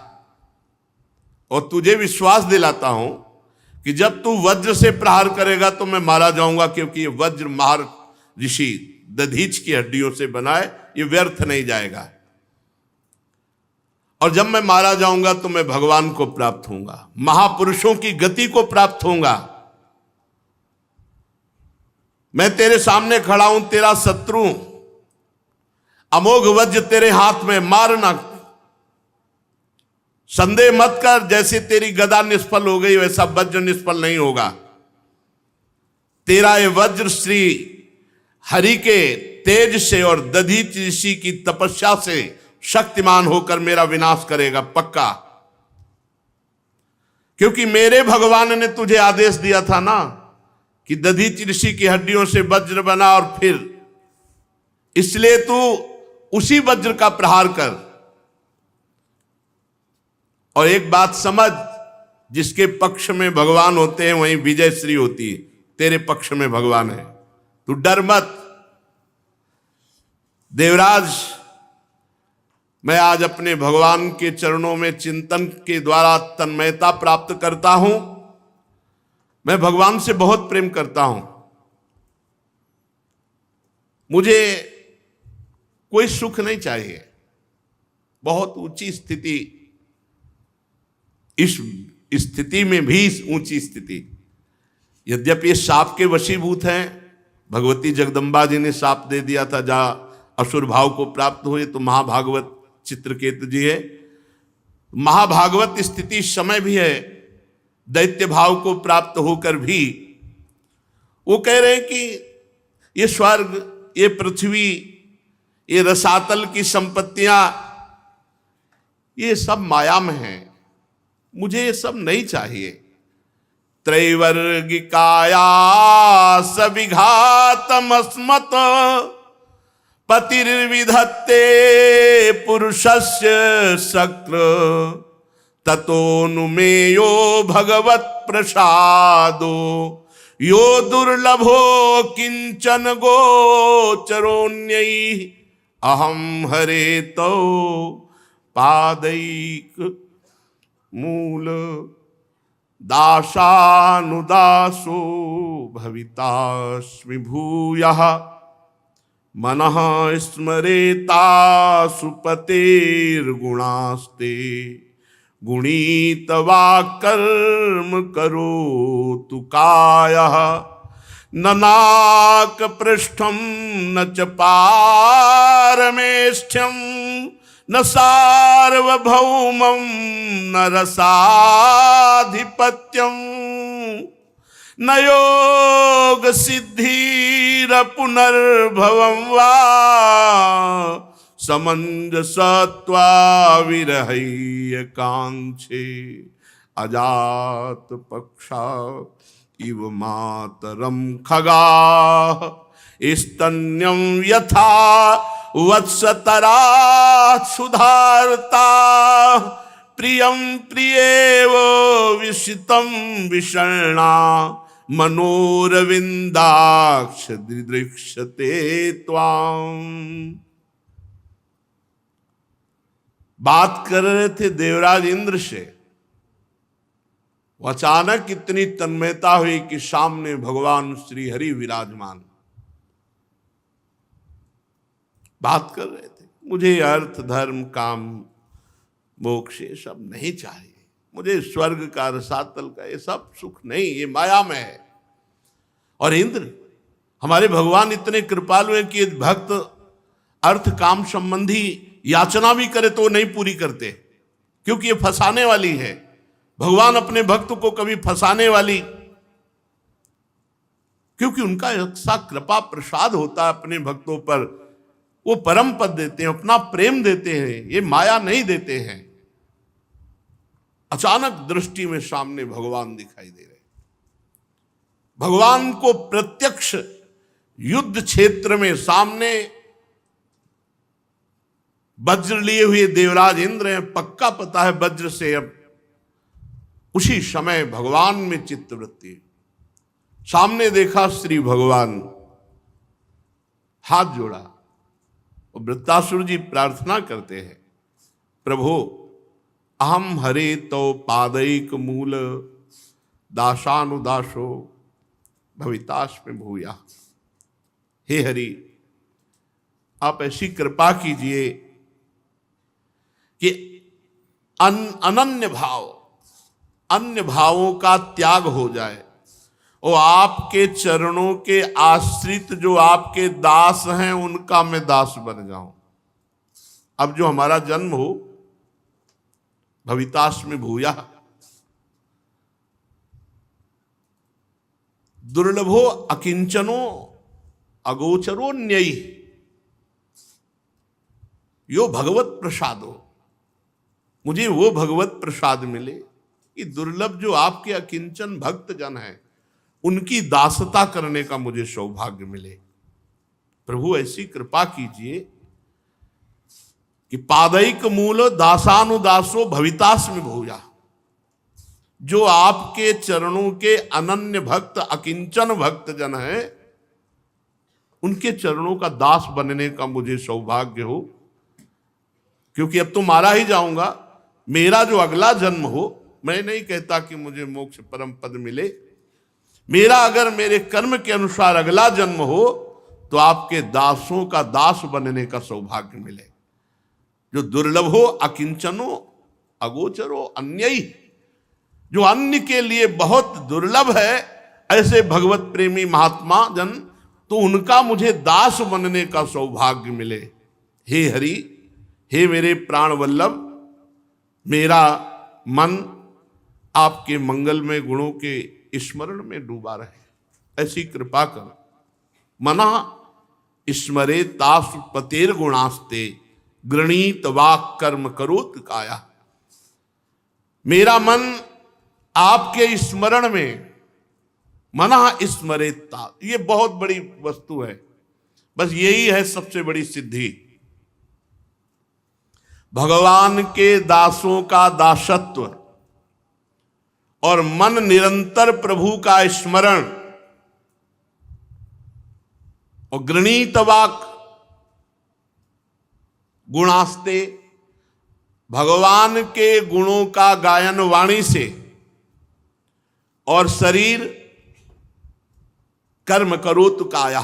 और तुझे विश्वास दिलाता हूं कि जब तू वज्र से प्रहार करेगा तो मैं मारा जाऊंगा, क्योंकि ये वज्र महर्षि ऋषि दधीच की हड्डियों से बना है, ये व्यर्थ नहीं जाएगा। और जब मैं मारा जाऊंगा तो मैं भगवान को प्राप्त होऊंगा, महापुरुषों की गति को प्राप्त होऊंगा। मैं तेरे सामने खड़ा हूं, तेरा शत्रु, अमोघ वज्र तेरे हाथ में, मारना। संदेह मत कर, जैसे तेरी गदा निष्फल हो गई वैसा वज्र निष्फल नहीं होगा। तेरा ये वज्र श्री हरि के तेज से और दधीच ऋषि की तपस्या से शक्तिमान होकर मेरा विनाश करेगा पक्का। क्योंकि मेरे भगवान ने तुझे आदेश दिया था ना कि दधीच ऋषि की हड्डियों से वज्र बना, और फिर इसलिए तू उसी वज्र का प्रहार कर। और एक बात समझ, जिसके पक्ष में भगवान होते हैं वहीं विजय श्री होती है। तेरे पक्ष में भगवान है, तू डर मत। देवराज, मैं आज अपने भगवान के चरणों में चिंतन के द्वारा तन्मयता प्राप्त करता हूं। मैं भगवान से बहुत प्रेम करता हूं। मुझे कोई सुख नहीं चाहिए। बहुत ऊंची स्थिति, इस स्थिति में भी इस ऊंची स्थिति, यद्यपि ये साप के वशीभूत हैं। भगवती जगदम्बा जी ने साप दे दिया था, जहां असुर भाव को प्राप्त हुए। तो महाभागवत चित्रकेतु जी है। महाभागवत स्थिति समय भी है, दैत्य भाव को प्राप्त होकर भी वो कह रहे हैं कि ये स्वर्ग, ये पृथ्वी, ये रसातल की संपत्तियां, ये सब माया में हैं। मुझे ये सब नहीं चाहिए। त्रैवर्गिकाया सविघातमस्मत् पतिर्विधत्ते पुरुषस्य शक्र ततोनुमेयो भगवत प्रसादो यो दुर्लभो किंचन गोचरोन्यै अहम हरे तो पादैक मूल दासानुदासो भवितास्मि भूयः मनः स्मरेतासु पतेर्गुणास्ते गुणीतवा कर्म करोतु कायः न नाकपृष्ठं न च पारमेष्ठ्यं न सार्वभौमं न रसाधिपत्यं न योग सिद्धिर पुनर्भवं वा समंजसत्वा विरहय्य कांक्षे अजात पक्षा इव मातरम खगा स्तन्यं यथा वत्सतरा सुधारता प्रियं प्रियेव विशितं विषण्णा मनोरविंदाक्ष दृक्षते त्वाम्। बात कर रहे थे देवराज इंद्र से, अचानक इतनी तन्मयता हुई कि सामने भगवान श्री हरि विराजमान। बात कर रहे थे, मुझे अर्थ धर्म काम मोक्ष ये सब नहीं चाहिए। मुझे स्वर्ग का रसातल का ये सब सुख नहीं, ये माया में है। और इंद्र, हमारे भगवान इतने कृपालु हैं कि भक्त अर्थ काम संबंधी याचना भी करे तो नहीं पूरी करते, क्योंकि ये फंसाने वाली है। भगवान अपने भक्त को कभी फंसाने वाली, क्योंकि उनका ऐसा कृपा प्रसाद होता है अपने भक्तों पर। वो परम पद देते हैं, अपना प्रेम देते हैं, ये माया नहीं देते हैं। अचानक दृष्टि में सामने भगवान दिखाई दे रहे। भगवान को प्रत्यक्ष युद्ध क्षेत्र में सामने वज्र लिए हुए देवराज इंद्र हैं। पक्का पता है वज्र से अब उसी समय भगवान में चित्तवृत्ति। सामने देखा श्री भगवान, हाथ जोड़ा और वृत्तासुर जी प्रार्थना करते हैं, प्रभु अहम हरे तो पादैक मूल दासानुदासो भवितास्मि भूया। हे हरि, आप ऐसी कृपा कीजिए कि अनन्य भाव, अन्य भावों का त्याग हो जाए और आपके चरणों के आश्रित जो आपके दास हैं उनका मैं दास बन जाऊं। अब जो हमारा जन्म हो, भवितास्मि भूया। दुर्लभो अकिंचनो अगोचरो न्ययी। यो भगवत प्रसादो, मुझे वो भगवत प्रसाद मिले कि दुर्लभ जो आपके अकिंचन भक्त जन हैं उनकी दासता करने का मुझे सौभाग्य मिले। प्रभु ऐसी कृपा कीजिए कि पादैक मूल दासानुदासो भवितास्मि भूया, जो आपके चरणों के अनन्य भक्त अकिंचन भक्त जन हैं उनके चरणों का दास बनने का मुझे सौभाग्य हो। क्योंकि अब तो मारा ही जाऊंगा, मेरा जो अगला जन्म हो, मैं नहीं कहता कि मुझे मोक्ष परम पद मिले, मेरा अगर मेरे कर्म के अनुसार अगला जन्म हो तो आपके दासों का दास बनने का सौभाग्य मिले। जो दुर्लभ हो, अकिंचनो अगोचरो अन्यई, जो अन्य के लिए बहुत दुर्लभ है, ऐसे भगवत प्रेमी महात्मा जन, तो उनका मुझे दास बनने का सौभाग्य मिले। हे हरि, हे मेरे प्राण वल्लभ, मेरा मन आपके मंगलमय गुणों के स्मरण में डूबा रहे, ऐसी कृपा कर। मना स्मरे तास पतेर गुणास्ते गृणीत वाक कर्म करोत काया। मेरा मन आपके स्मरण में, मना स्मरेता, ये बहुत बड़ी वस्तु है, बस यही है सबसे बड़ी सिद्धि। भगवान के दासों का दासत्व और मन निरंतर प्रभु का स्मरण और गृणीत वाक गुणास्ते, भगवान के गुणों का गायन वाणी से, और शरीर कर्म करो तो काया,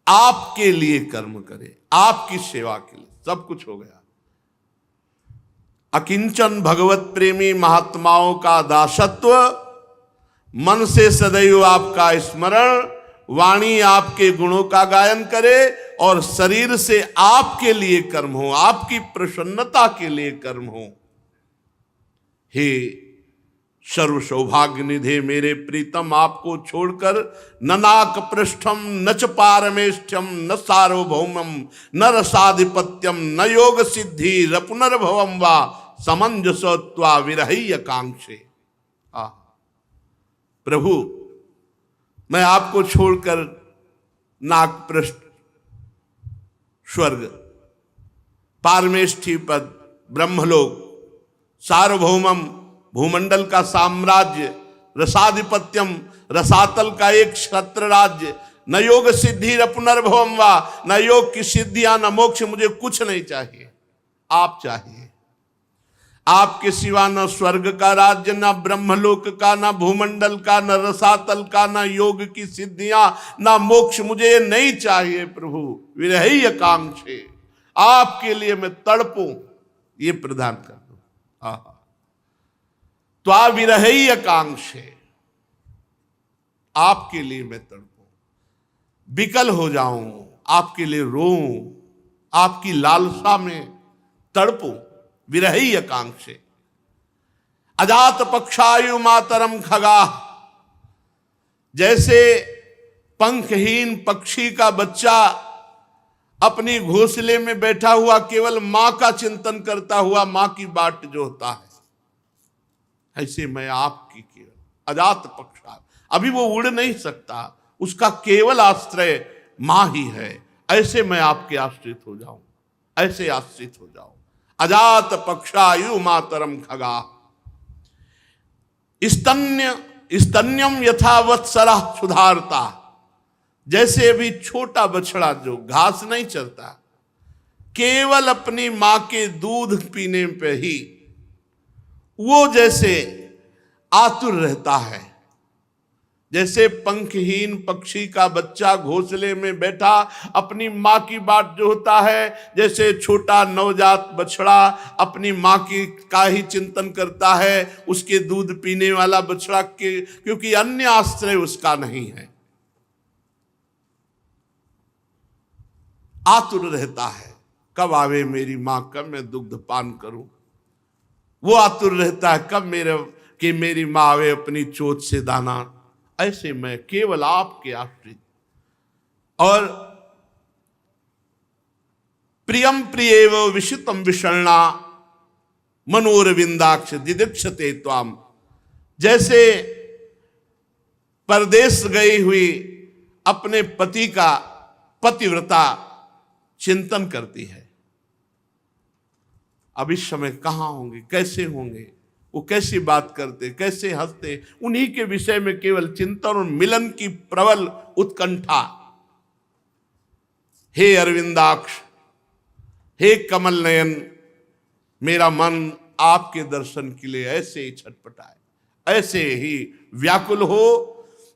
आपके लिए कर्म करे, आपकी सेवा के लिए, सब कुछ हो गया। अकिंचन भगवत प्रेमी महात्माओं का दासत्व, मन से सदैव आपका स्मरण, वाणी आपके गुणों का गायन करे, और शरीर से आपके लिए कर्म हो, आपकी प्रसन्नता के लिए कर्म हो। हे सर्व सौभाग्य निधे मेरे प्रीतम, आपको छोड़कर न नाक पृष्ठम न च पारमेष्ठ्यम न सार्वभौमम न रसाधिपत्यम न योग सिद्धि र पुनर्भवम वा समंजसत्वा विरहय कांक्षे। प्रभु, मैं आपको छोड़कर नाक पृष्ठ, स्वर्ग, पारमेष्ठी पद, ब्रह्मलोक, सार्वभौमम भूमंडल का साम्राज्य, रसाधिपत्यम रसातल का एक क्षत्र राज्य, न योग सिद्धि र पुनर्भवम वा, न योग की सिद्धियां न मोक्ष, मुझे कुछ नहीं चाहिए, आप चाहिए। आपके सिवा न स्वर्ग का राज्य, न ब्रह्मलोक का, न भूमंडल का, न रसातल का, न योग की सिद्धियां, न मोक्ष, मुझे नहीं चाहिए। प्रभु विरहय कांक्षे, आपके लिए मैं तड़पूं, ये प्रदान कर दो। आहा, त्वा विरहय कांक्षे, आपके लिए मैं तड़पूं, विकल हो जाऊं, आपके लिए रोऊं, आपकी लालसा में तड़पूं। विरहय कांक्षे। अजात पक्षायु मातरम खगा, जैसे पंखहीन पक्षी का बच्चा अपनी घोंसले में बैठा हुआ केवल मां का चिंतन करता हुआ मां की बाट जोहता है, ऐसे मैं आपकी केवल अजात पक्षा, अभी वो उड़ नहीं सकता, उसका केवल आश्रय मां ही है, ऐसे मैं आपके आश्रित हो जाऊं, ऐसे आश्रित हो जाऊं। अजात पक्षायु मातरम खगा, स्तन्यम यथा वत्सला सुधारता, जैसे अभी छोटा बछड़ा जो घास नहीं चरता, केवल अपनी मां के दूध पीने पे ही वो जैसे आतुर रहता है, जैसे पंखहीन पक्षी का बच्चा घोंसले में बैठा अपनी मां की बाट जोहता है, जैसे छोटा नवजात बछड़ा अपनी मां की का ही चिंतन करता है, उसके दूध पीने वाला बछड़ा के, क्योंकि अन्य आश्रय उसका नहीं है, आतुर रहता है, कब आवे मेरी मां, कब मैं दुग्ध पान करूं। वो आतुर रहता है कब मेरी मां आवे अपनी चोट से दाना। ऐसे मैं केवल आपके आश्रित, और प्रियम प्रियेव विशितम विषण्णा मनोरविंदाक्ष दिदीक्षते त्वाम। जैसे परदेश गई हुई अपने पति का पतिव्रता चिंतन करती है, अब इस समय कहां होंगे, कैसे होंगे, वो कैसी बात करते, कैसे हंसते, उन्हीं के विषय में केवल चिंतन और मिलन की प्रबल उत्कंठा। हे अरविंदाक्ष, हे कमल नयन, मेरा मन आपके दर्शन के लिए ऐसे ही छटपटाए, ऐसे ही व्याकुल हो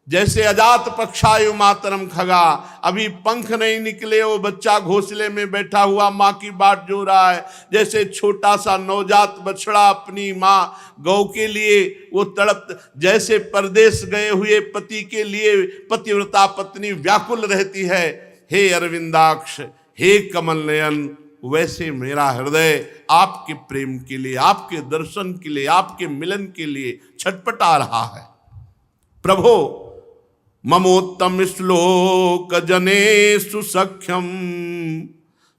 जैसे अजात पक्षायु मातरम खगा। अभी पंख नहीं निकले, वो बच्चा घोंसले में बैठा हुआ माँ की बाट जो रहा है, जैसे छोटा सा नवजात बछड़ा अपनी माँ गौ के लिए वो तड़प, जैसे परदेश गए हुए पति के लिए पतिव्रता पत्नी व्याकुल रहती है, हे अरविंदाक्ष, हे कमल नयन, वैसे मेरा हृदय आपके प्रेम के लिए, आपके दर्शन के लिए, आपके मिलन के लिए छटपटा रहा है। प्रभो ममोत्तम श्लोक जनेषु सख्यम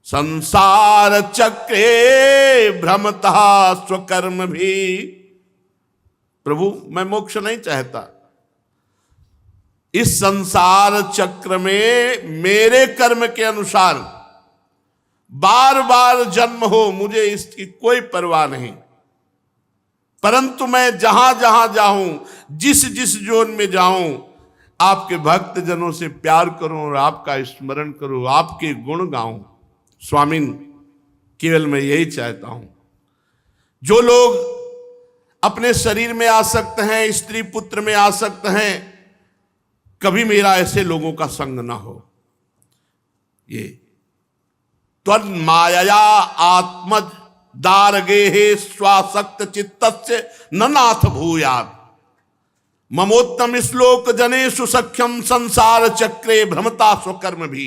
संसार चक्रे भ्रमता स्वकर्म भी। प्रभु मैं मोक्ष नहीं चाहता, इस संसार चक्र में मेरे कर्म के अनुसार बार बार जन्म हो, मुझे इसकी कोई परवाह नहीं, परंतु मैं जहां जहां जाऊं, जिस जिस जोन में जाऊं, आपके भक्त जनों से प्यार करूं और आपका स्मरण करूं, आपके गुण गाऊं। स्वामिन, केवल मैं यही चाहता हूं। जो लोग अपने शरीर में आसक्त हैं, स्त्री पुत्र में आसक्त हैं, कभी मेरा ऐसे लोगों का संग ना हो। ये त्वन्मायया आत्मज दारगेहे स्वासक्त चित्तस्य न नाथ भूयात्। ममोत्तम श्लोक जनेषु सख्यम संसार चक्रे भ्रमता स्वकर्म भी।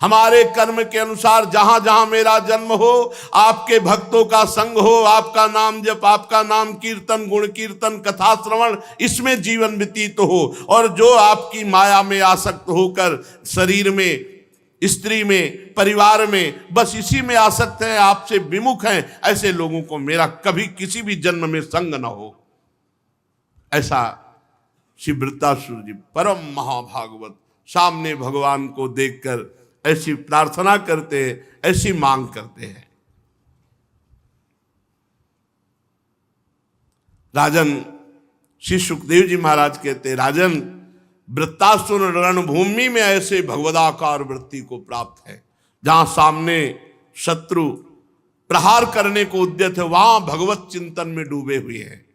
हमारे कर्म के अनुसार जहां जहां मेरा जन्म हो, आपके भक्तों का संग हो, आपका नाम जप, आपका नाम कीर्तन, गुण कीर्तन, कथा श्रवण, इसमें जीवन व्यतीत हो। और जो आपकी माया में आसक्त होकर शरीर में, स्त्री में, परिवार में, बस इसी में आसक्त हैं, आपसे विमुख हैं, ऐसे लोगों को मेरा कभी किसी भी जन्म में संग न हो। ऐसा श्री वृत्तासुर जी परम महाभागवत सामने भगवान को देखकर ऐसी प्रार्थना करते हैं, ऐसी मांग करते हैं। राजन श्री सुखदेव जी महाराज कहते हैं, राजन वृत्तासुर रणभूमि में ऐसे भगवदाकार वृत्ति को प्राप्त है, जहां सामने शत्रु प्रहार करने को उद्यत है, वहां भगवत चिंतन में डूबे हुए हैं,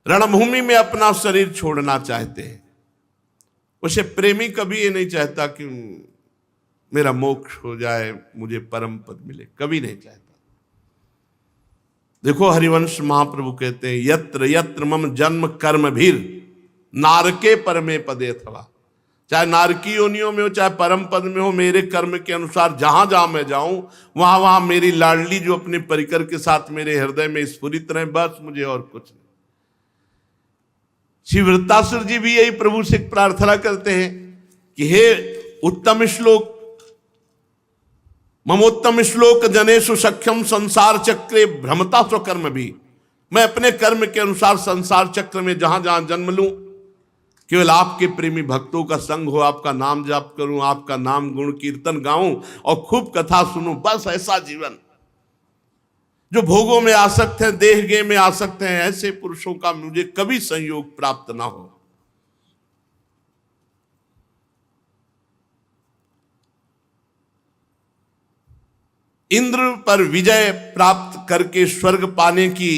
रणभूमि में अपना शरीर छोड़ना चाहते हैं। उसे प्रेमी कभी ये नहीं चाहता कि मेरा मोक्ष हो जाए, मुझे परम पद मिले, कभी नहीं चाहता। देखो हरिवंश महाप्रभु कहते हैं, यत्र यत्र मम जन्म कर्म भीर नारके परमे पदे अथवा। चाहे नारकी योनियों में हो, चाहे परम पद में हो, मेरे कर्म के अनुसार जहां जहां मैं जाऊं, वहां वहां मेरी लाडली जो अपने परिकर के साथ मेरे हृदय में स्फुरित रहे, बस मुझे और कुछ नहीं। श्री वृत्तासुर जी भी यही प्रभु से प्रार्थना करते हैं कि हे उत्तम श्लोक, ममोत्तम श्लोक जनेषु सख्यम संसार चक्रे भ्रमता स्वकर्म भी। मैं अपने कर्म के अनुसार संसार चक्र में जहां जहां जन्म लूं, केवल आपके प्रेमी भक्तों का संग हो, आपका नाम जाप करूं, आपका नाम गुण कीर्तन गाऊं और खूब कथा सुनूं, बस ऐसा जीवन। जो भोगों में आसक्त हैं, देह गे में आसक्त हैं, ऐसे पुरुषों का मुझे कभी संयोग प्राप्त ना हो। इंद्र पर विजय प्राप्त करके स्वर्ग पाने की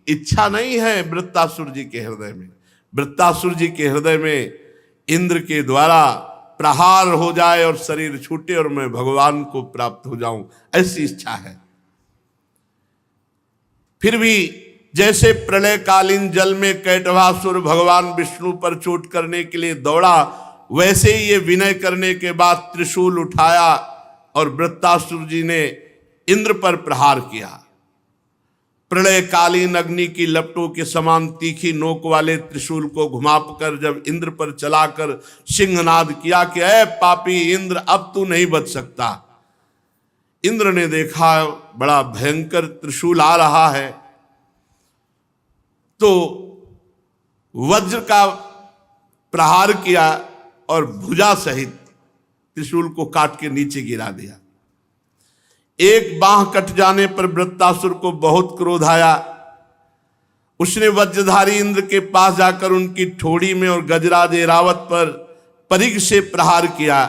इच्छा नहीं है वृत्तासुर जी के हृदय में। वृत्तासुर जी के हृदय में इंद्र के द्वारा प्रहार हो जाए और शरीर छूटे और मैं भगवान को प्राप्त हो जाऊं, ऐसी इच्छा है। फिर भी जैसे प्रलयकालीन जल में कैटभासुर भगवान विष्णु पर चोट करने के लिए दौड़ा, वैसे ही ये विनय करने के बाद त्रिशूल उठाया और वृत्तासुर जी ने इंद्र पर प्रहार किया। प्रलयकालीन अग्नि की लपटों के समान तीखी नोक वाले त्रिशूल को घुमाकर जब इंद्र पर चलाकर सिंहनाद किया कि ऐ पापी इंद्र, अब तू नहीं बच सकता। इंद्र ने देखा बड़ा भयंकर त्रिशूल आ रहा है, तो वज्र का प्रहार किया और भुजा सहित त्रिशूल को काट के नीचे गिरा दिया। एक बांह कट जाने पर वृत्तासुर को बहुत क्रोध आया। उसने वज्रधारी इंद्र के पास जाकर उनकी ठोड़ी में और गजराज ऐरावत पर परिघ से प्रहार किया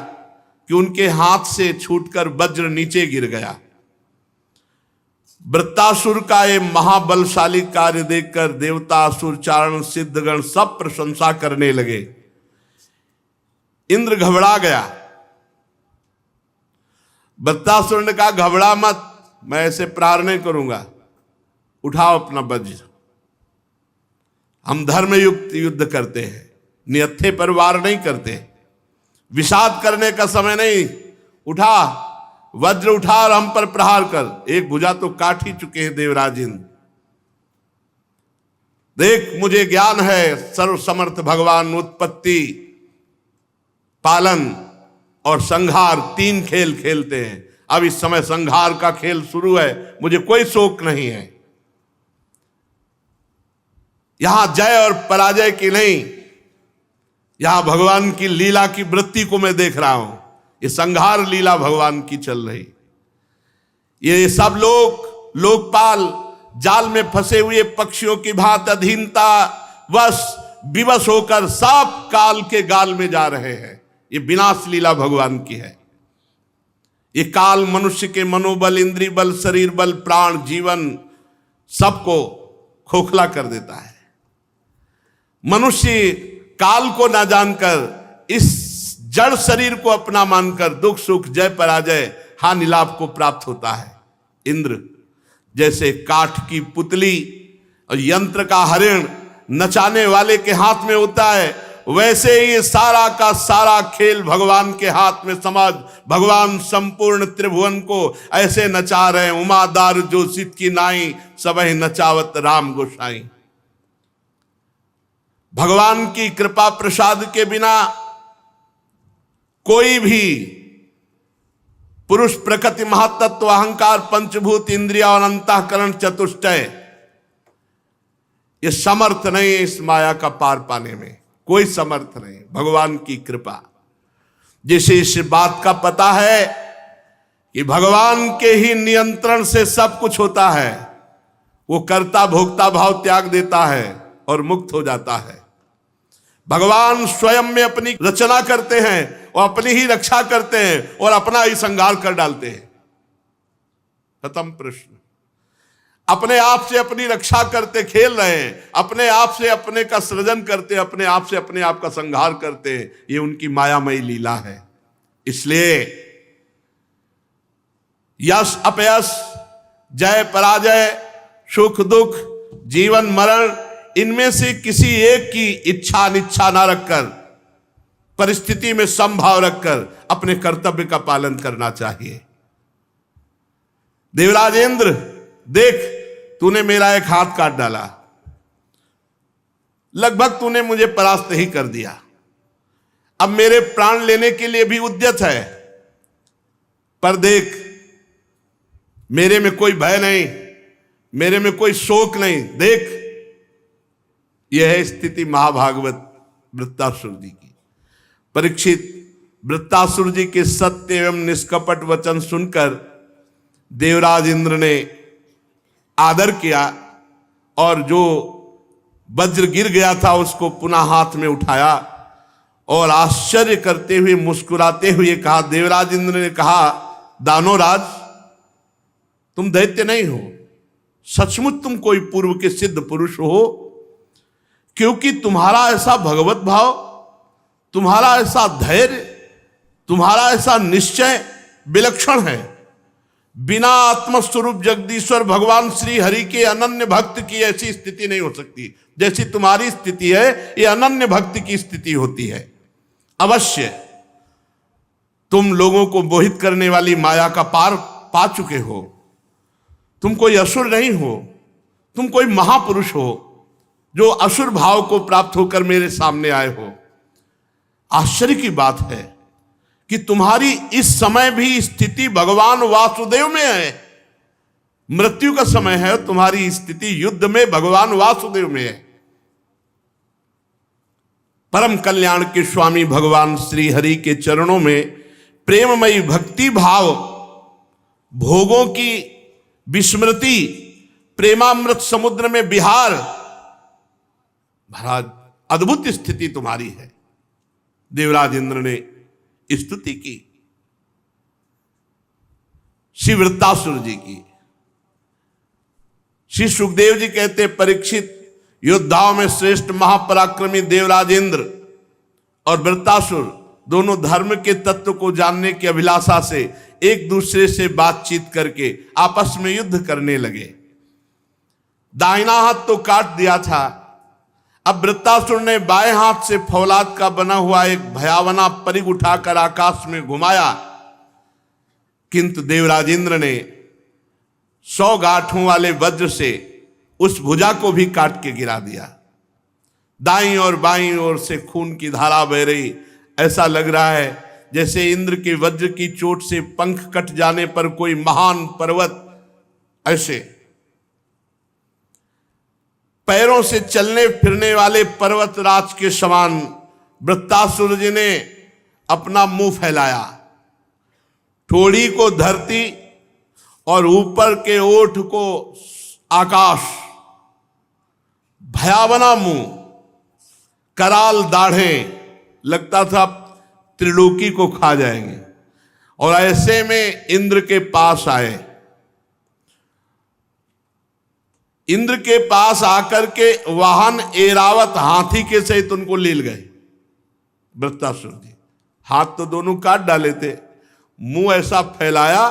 कि उनके हाथ से छूटकर वज्र नीचे गिर गया। वृत्तासुर का ये महाबलशाली कार्य देखकर देवता, असुर, चारण, सिद्धगण सब प्रशंसा करने लगे। इंद्र घबरा गया। वृत्तासुर ने कहा, घबरा मत, मैं ऐसे प्रहार नहीं करूंगा, उठाओ अपना वज्र। हम धर्मयुक्त युद्ध करते हैं, नियत्थे पर वार नहीं करते, विषाद करने का समय नहीं। उठा वज्र, उठा और हम पर प्रहार कर। एक भुजा तो काट ही चुके हैं देवराज इंद्र। देख, मुझे ज्ञान है, सर्वसमर्थ भगवान उत्पत्ति, पालन और संहार तीन खेल खेलते हैं। अब इस समय संहार का खेल शुरू है, मुझे कोई शोक नहीं है। यहां जय और पराजय की नहीं, यहां भगवान की लीला की वृत्ति को मैं देख रहा हूं। ये संहार लीला भगवान की चल रही। ये सब लोग लोकपाल जाल में फंसे हुए पक्षियों की भांति अधीनता वश विवश होकर सब काल के गाल में जा रहे हैं। ये विनाश लीला भगवान की है। ये काल मनुष्य के मनोबल, इंद्रिय बल, शरीर बल, प्राण, जीवन सबको खोखला कर देता है। मनुष्य काल को ना जानकर इस जड़ शरीर को अपना मानकर दुख सुख, जय पराजय, हानि लाभ को प्राप्त होता है। इंद्र जैसे काठ की पुतली और यंत्र का हरिण नचाने वाले के हाथ में होता है, वैसे ही सारा का सारा खेल भगवान के हाथ में समझ। भगवान संपूर्ण त्रिभुवन को ऐसे नचा रहे हैं। उमादार जो सित की नाई, सबहि नचावत राम गोसाई। भगवान की कृपा प्रसाद के बिना कोई भी पुरुष, प्रकृति, महातत्व, अहंकार, पंचभूत, इंद्रिया और अंतःकरण चतुष्टय, ये समर्थ नहीं है इस माया का पार पाने में। कोई समर्थ नहीं, भगवान की कृपा। जिसे इस बात का पता है कि भगवान के ही नियंत्रण से सब कुछ होता है, वो कर्ता भोक्ता भाव त्याग देता है और मुक्त हो जाता है। भगवान स्वयं में अपनी रचना करते हैं और अपनी ही रक्षा करते हैं और अपना ही संहार कर डालते हैं। खत्म प्रश्न। अपने आप से अपनी रक्षा करते खेल रहे हैं, अपने आप से अपने का सृजन करते, अपने आप से अपने आप का संहार करते हैं। ये उनकी मायामयी लीला है। इसलिए यश अपयश, जय पराजय, सुख दुख, जीवन मरण, इनमें से किसी एक की इच्छा अनिच्छा ना रखकर, परिस्थिति में समभाव रखकर अपने कर्तव्य का पालन करना चाहिए। देवराज इंद्र, देख, तूने मेरा एक हाथ काट डाला, लगभग तूने मुझे परास्त ही कर दिया। अब मेरे प्राण लेने के लिए भी उद्यत है, पर देख, मेरे में कोई भय नहीं, मेरे में कोई शोक नहीं। देख, यह है स्थिति महाभागवत वृत्तासुर जी की। परीक्षित वृत्तासुर जी के सत्य एवं निष्कपट वचन सुनकर देवराज इंद्र ने आदर किया और जो वज्र गिर गया था उसको पुनः हाथ में उठाया और आश्चर्य करते हुए, मुस्कुराते हुए कहा। देवराज इंद्र ने कहा, दानवराज, तुम दैत्य नहीं हो, सचमुच तुम कोई पूर्व के सिद्ध पुरुष हो, क्योंकि तुम्हारा ऐसा भगवत भाव, तुम्हारा ऐसा धैर्य, तुम्हारा ऐसा निश्चय विलक्षण है। बिना आत्मस्वरूप जगदीश्वर भगवान श्री हरि के अनन्य भक्त की ऐसी स्थिति नहीं हो सकती। जैसी तुम्हारी स्थिति है, ये अनन्य भक्ति की स्थिति होती है। अवश्य तुम लोगों को मोहित करने वाली माया का पार पा चुके हो। तुम कोई असुर नहीं हो, तुम कोई महापुरुष हो जो असुर भाव को प्राप्त होकर मेरे सामने आए हो। आश्चर्य की बात है कि तुम्हारी इस समय भी स्थिति भगवान वासुदेव में है। मृत्यु का समय है, तुम्हारी स्थिति युद्ध में भगवान वासुदेव में है। परम कल्याण के स्वामी भगवान श्री हरि के चरणों में प्रेममयी भक्ति भाव, भोगों की विस्मृति, प्रेमामृत समुद्र में विहार, महाराज अद्भुत स्थिति तुम्हारी है। देवराज इंद्र ने स्तुति की श्री वृत्तासुर जी की। श्री सुखदेव जी कहते, परीक्षित योद्धाओं में श्रेष्ठ महापराक्रमी देवराज इंद्र और वृत्तासुर दोनों धर्म के तत्व को जानने की अभिलाषा से एक दूसरे से बातचीत करके आपस में युद्ध करने लगे। दाहिना हाथ तो काट दिया था, अब वृत्तासुर ने बाएं हाथ से फौलाद का बना हुआ एक भयावना परिघ उठाकर आकाश में घुमाया, किंतु देवराज इंद्र ने 100 गांठों वाले वज्र से उस भुजा को भी काट के गिरा दिया। दाईं और बाईं ओर से खून की धारा बह रही। ऐसा लग रहा है जैसे इंद्र के वज्र की चोट से पंख कट जाने पर कोई महान पर्वत ऐसे पैरों से चलने फिरने वाले पर्वतराज के समान वृत्तासुर जी ने अपना मुंह फैलाया, ठोड़ी को धरती और ऊपर के ओठ को आकाश, भयावना मुंह, कराल दाढ़ें, लगता था त्रिलोकी को खा जाएंगे। और ऐसे में इंद्र के पास आए। इंद्र के पास आकर के वाहन एरावत हाथी के सहित उनको लील गए। वृत्तासुर जी हाथ तो दोनों काट डाले थे, मुंह ऐसा फैलाया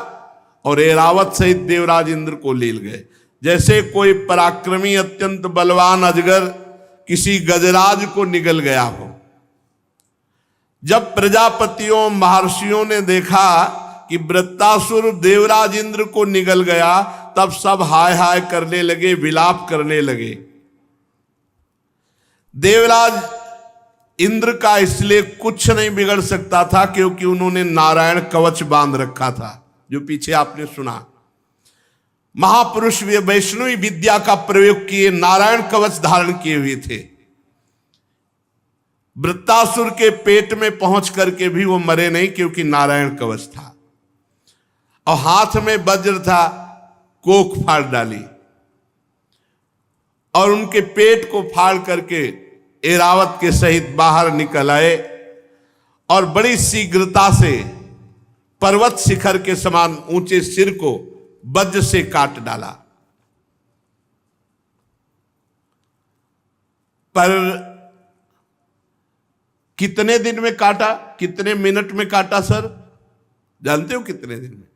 और एरावत सहित देवराज इंद्र को लील गए। जैसे कोई पराक्रमी अत्यंत बलवान अजगर किसी गजराज को निगल गया हो। जब प्रजापतियों महर्षियों ने देखा कि वृत्तासुर देवराज इंद्र को निगल गया, तब सब हाय हाय करने लगे, विलाप करने लगे। देवराज इंद्र का इसलिए कुछ नहीं बिगड़ सकता था क्योंकि उन्होंने नारायण कवच बांध रखा था, जो पीछे आपने सुना। महापुरुष वैष्णवी विद्या का प्रयोग किए नारायण कवच धारण किए हुए थे। वृत्तासुर के पेट में पहुंच करके भी वो मरे नहीं क्योंकि नारायण कवच था। और हाथ में वज्र था, कोख फाड़ डाली और उनके पेट को फाड़ करके एरावत के सहित बाहर निकल आए और बड़ी शीघ्रता से पर्वत शिखर के समान ऊंचे सिर को वज्र से काट डाला। पर कितने दिन में काटा, कितने मिनट में काटा सर? जानते हो कितने दिन में?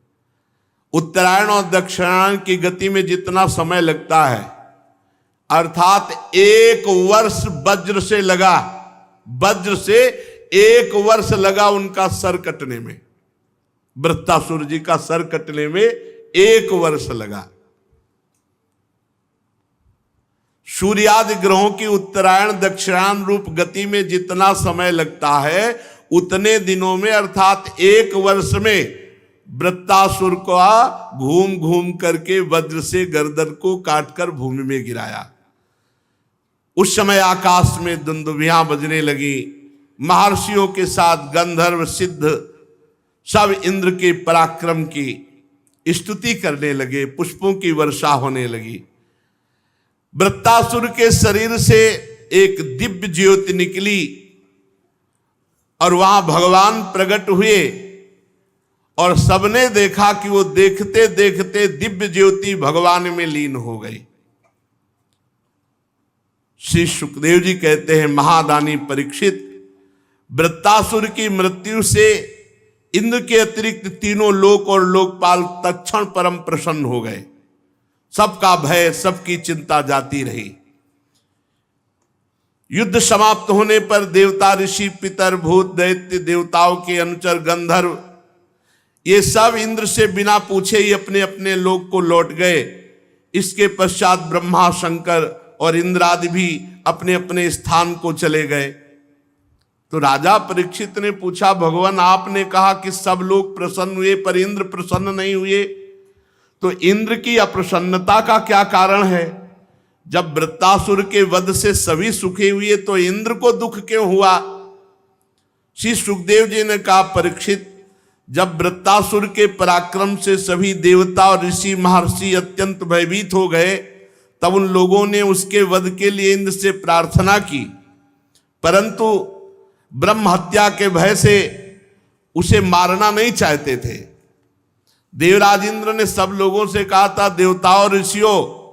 उत्तरायण और दक्षिणायन की गति में जितना समय लगता है, अर्थात 1 वर्ष वज्र से लगा, वज्र से 1 वर्ष लगा उनका सर कटने में। वृत्तासुर जी का सर कटने में 1 वर्ष लगा। सूर्यादि ग्रहों की उत्तरायण दक्षिणायन रूप गति में जितना समय लगता है, उतने दिनों में अर्थात 1 वर्ष में वृत्तासुर को घूम घूम करके वज्र से गर्दन को काटकर भूमि में गिराया। उस समय आकाश में दुंदुभियां बजने लगी। महर्षियों के साथ गंधर्व सिद्ध सब इंद्र के पराक्रम की स्तुति करने लगे, पुष्पों की वर्षा होने लगी। वृत्तासुर के शरीर से एक दिव्य ज्योति निकली और वहां भगवान प्रकट हुए और सबने देखा कि वो देखते देखते दिव्य ज्योति भगवान में लीन हो गई। श्री सुखदेव जी कहते हैं, महादानी परीक्षित, वृत्तासुर की मृत्यु से इंद्र के अतिरिक्त तीनों लोक और लोकपाल तत्क्षण परम प्रसन्न हो गए। सबका भय, सबकी चिंता जाती रही। युद्ध समाप्त होने पर देवता, ऋषि, पितर, भूत, दैत्य, देवताओं के अनुचर, गंधर्व, ये सब इंद्र से बिना पूछे ही अपने अपने लोक को लौट गए। इसके पश्चात ब्रह्मा, शंकर और इंद्र आदि भी अपने अपने स्थान को चले गए। तो राजा परीक्षित ने पूछा, भगवान आपने कहा कि सब लोग प्रसन्न हुए पर इंद्र प्रसन्न नहीं हुए, तो इंद्र की अप्रसन्नता का क्या कारण है? जब वृत्तासुर के वध से सभी सुखी हुए तो इंद्र को दुख क्यों हुआ? श्री सुखदेव जी ने कहा, परीक्षित, जब वृत्तासुर के पराक्रम से सभी देवता और ऋषि महर्षि अत्यंत भयभीत हो गए, तब उन लोगों ने उसके वध के लिए इंद्र से प्रार्थना की, परंतु ब्रह्म हत्या के भय से उसे मारना नहीं चाहते थे। देवराज इंद्र ने सब लोगों से कहा था, देवताओं और ऋषियों,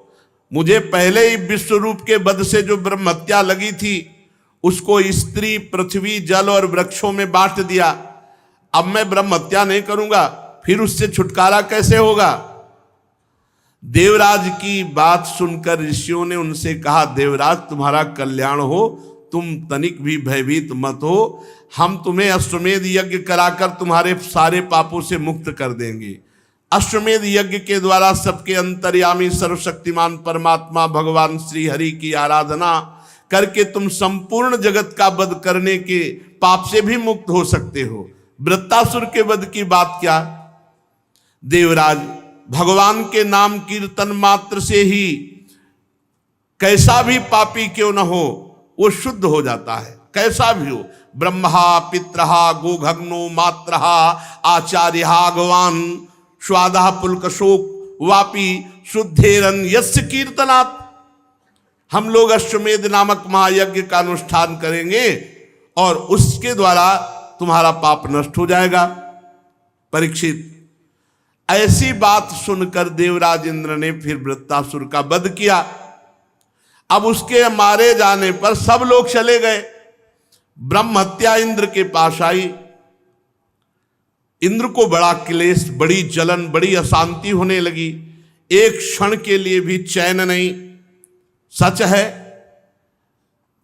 मुझे पहले ही विश्व रूप के वध से जो ब्रह्म हत्या लगी थी उसको स्त्री, पृथ्वी, जल और वृक्षों में बांट दिया। अब मैं ब्रह्म हत्या नहीं करूंगा, फिर उससे छुटकारा कैसे होगा? देवराज की बात सुनकर ऋषियों ने उनसे कहा, देवराज तुम्हारा कल्याण हो, तुम तनिक भी भयभीत मत हो, हम तुम्हें अश्वमेध यज्ञ कराकर तुम्हारे सारे पापों से मुक्त कर देंगे। अश्वमेध यज्ञ के द्वारा सबके अंतर्यामी सर्वशक्तिमान परमात्मा भगवान श्री हरि की आराधना करके तुम संपूर्ण जगत का वध करने के पाप से भी मुक्त हो सकते हो। वृत्तासुर के वध की बात क्या? देवराज, भगवान के नाम कीर्तन मात्र से ही कैसा भी पापी क्यों न हो वो शुद्ध हो जाता है, कैसा भी हो। ब्रह्मा पित्रहा गोघग्नो मात्रहा आचार्यहा भगवान स्वादा पुलकशोक वापी शुद्धेरन यस्य कीर्तनात्। हम लोग अश्वमेध नामक महायज्ञ का अनुष्ठान करेंगे और उसके द्वारा तुम्हारा पाप नष्ट हो जाएगा। परीक्षित, ऐसी बात सुनकर देवराज इंद्र ने फिर वृत्तासुर का वध किया। अब उसके मारे जाने पर सब लोग चले गए। ब्रह्म हत्या इंद्र के पास आई। इंद्र को बड़ा क्लेश, बड़ी जलन, बड़ी अशांति होने लगी। एक क्षण के लिए भी चैन नहीं। सच है,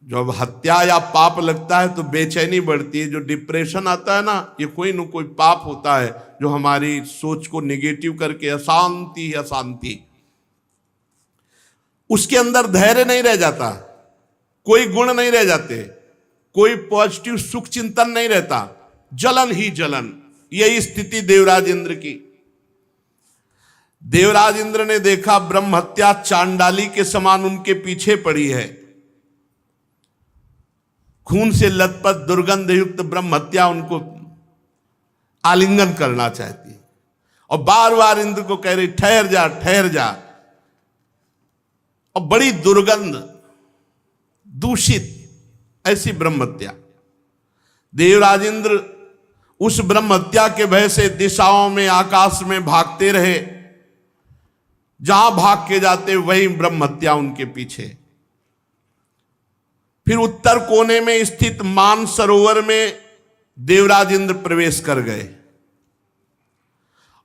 जब हत्या या पाप लगता है तो बेचैनी बढ़ती है। जो डिप्रेशन आता है ना, ये कोई न कोई पाप होता है जो हमारी सोच को नेगेटिव करके अशांति अशांति, उसके अंदर धैर्य नहीं रह जाता, कोई गुण नहीं रह जाते, कोई पॉजिटिव सुख चिंतन नहीं रहता, जलन ही जलन। यही स्थिति देवराज इंद्र की। देवराज इंद्र ने देखा ब्रह्म हत्या चांडाली के समान उनके पीछे पड़ी है। खून से लथपथ दुर्गंध युक्त ब्रह्म हत्या उनको आलिंगन करना चाहती है और बार बार इंद्र को कह रही, ठहर जा ठहर जा। और बड़ी दुर्गंध, दूषित ऐसी ब्रह्म हत्या। देवराज इंद्र उस ब्रह्म हत्या के भय से दिशाओं में, आकाश में भागते रहे। जहां भाग के जाते वही ब्रह्म हत्या उनके पीछे। फिर उत्तर कोने में स्थित मान सरोवर में देवराज इंद्र प्रवेश कर गए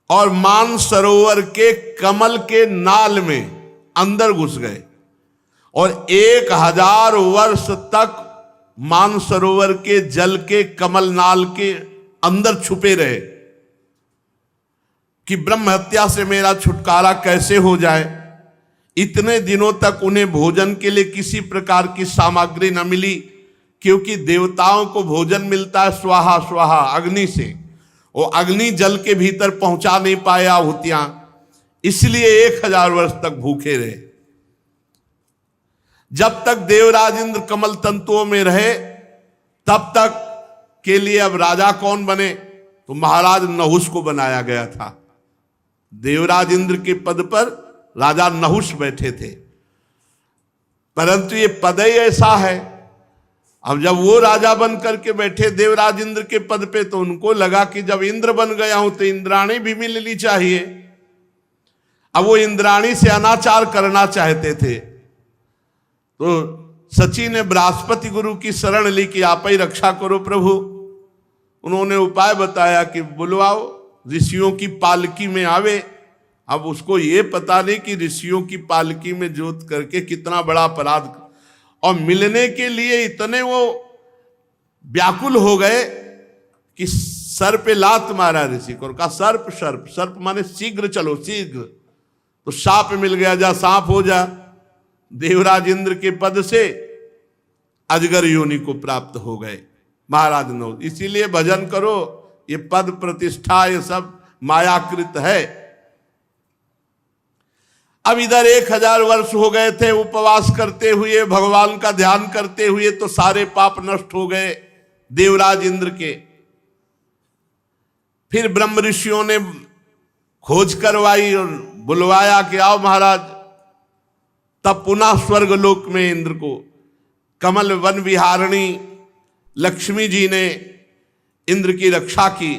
और मान सरोवर के कमल के नाल में अंदर घुस गए और 1000 वर्ष तक मान सरोवर के जल के कमल नाल के अंदर छुपे रहे कि ब्रह्म हत्या से मेरा छुटकारा कैसे हो जाए। इतने दिनों तक उन्हें भोजन के लिए किसी प्रकार की सामग्री न मिली, क्योंकि देवताओं को भोजन मिलता है स्वाहा स्वाहा अग्नि से। वो अग्नि जल के भीतर पहुंचा नहीं पाया आहुतियां, इसलिए 1000 वर्ष तक भूखे रहे। जब तक देवराज इंद्र कमल तंतुओं में रहे तब तक के लिए अब राजा कौन बने? तो महाराज नहुष को बनाया गया था। देवराज इंद्र के पद पर राजा नहुष बैठे थे, परंतु ये पद ही ऐसा है। अब जब वो राजा बन करके बैठे देवराज इंद्र के पद पे, तो उनको लगा कि जब इंद्र बन गया हूं तो इंद्राणी भी मिलनी चाहिए। अब वो इंद्राणी से अनाचार करना चाहते थे, तो सची ने बृहस्पति गुरु की शरण ली कि आप ही रक्षा करो प्रभु। उन्होंने उपाय बताया कि बुलवाओ, ऋषियों की पालकी में आवे। अब उसको ये पता नहीं कि ऋषियों की पालकी में जोत करके कितना बड़ा अपराध, और मिलने के लिए इतने वो व्याकुल हो गए कि सर पे लात मारा ऋषि को, कहा सर्प सर्प। सर्प माने शीघ्र चलो शीघ्र, तो सांप मिल गया, जा सांप हो जा। देवराज इंद्र के पद से अजगर योनि को प्राप्त हो गए। महाराज नो, इसीलिए भजन करो, ये पद प्रतिष्ठा ये सब मायाकृत है। अब इधर 1000 वर्ष हो गए थे उपवास करते हुए, भगवान का ध्यान करते हुए, तो सारे पाप नष्ट हो गए देवराज इंद्र के। फिर ब्रह्म ऋषियों ने खोज करवाई और बुलवाया कि आओ महाराज। तब पुनः स्वर्गलोक में इंद्र को कमल वन विहारिणी लक्ष्मी जी ने इंद्र की रक्षा की।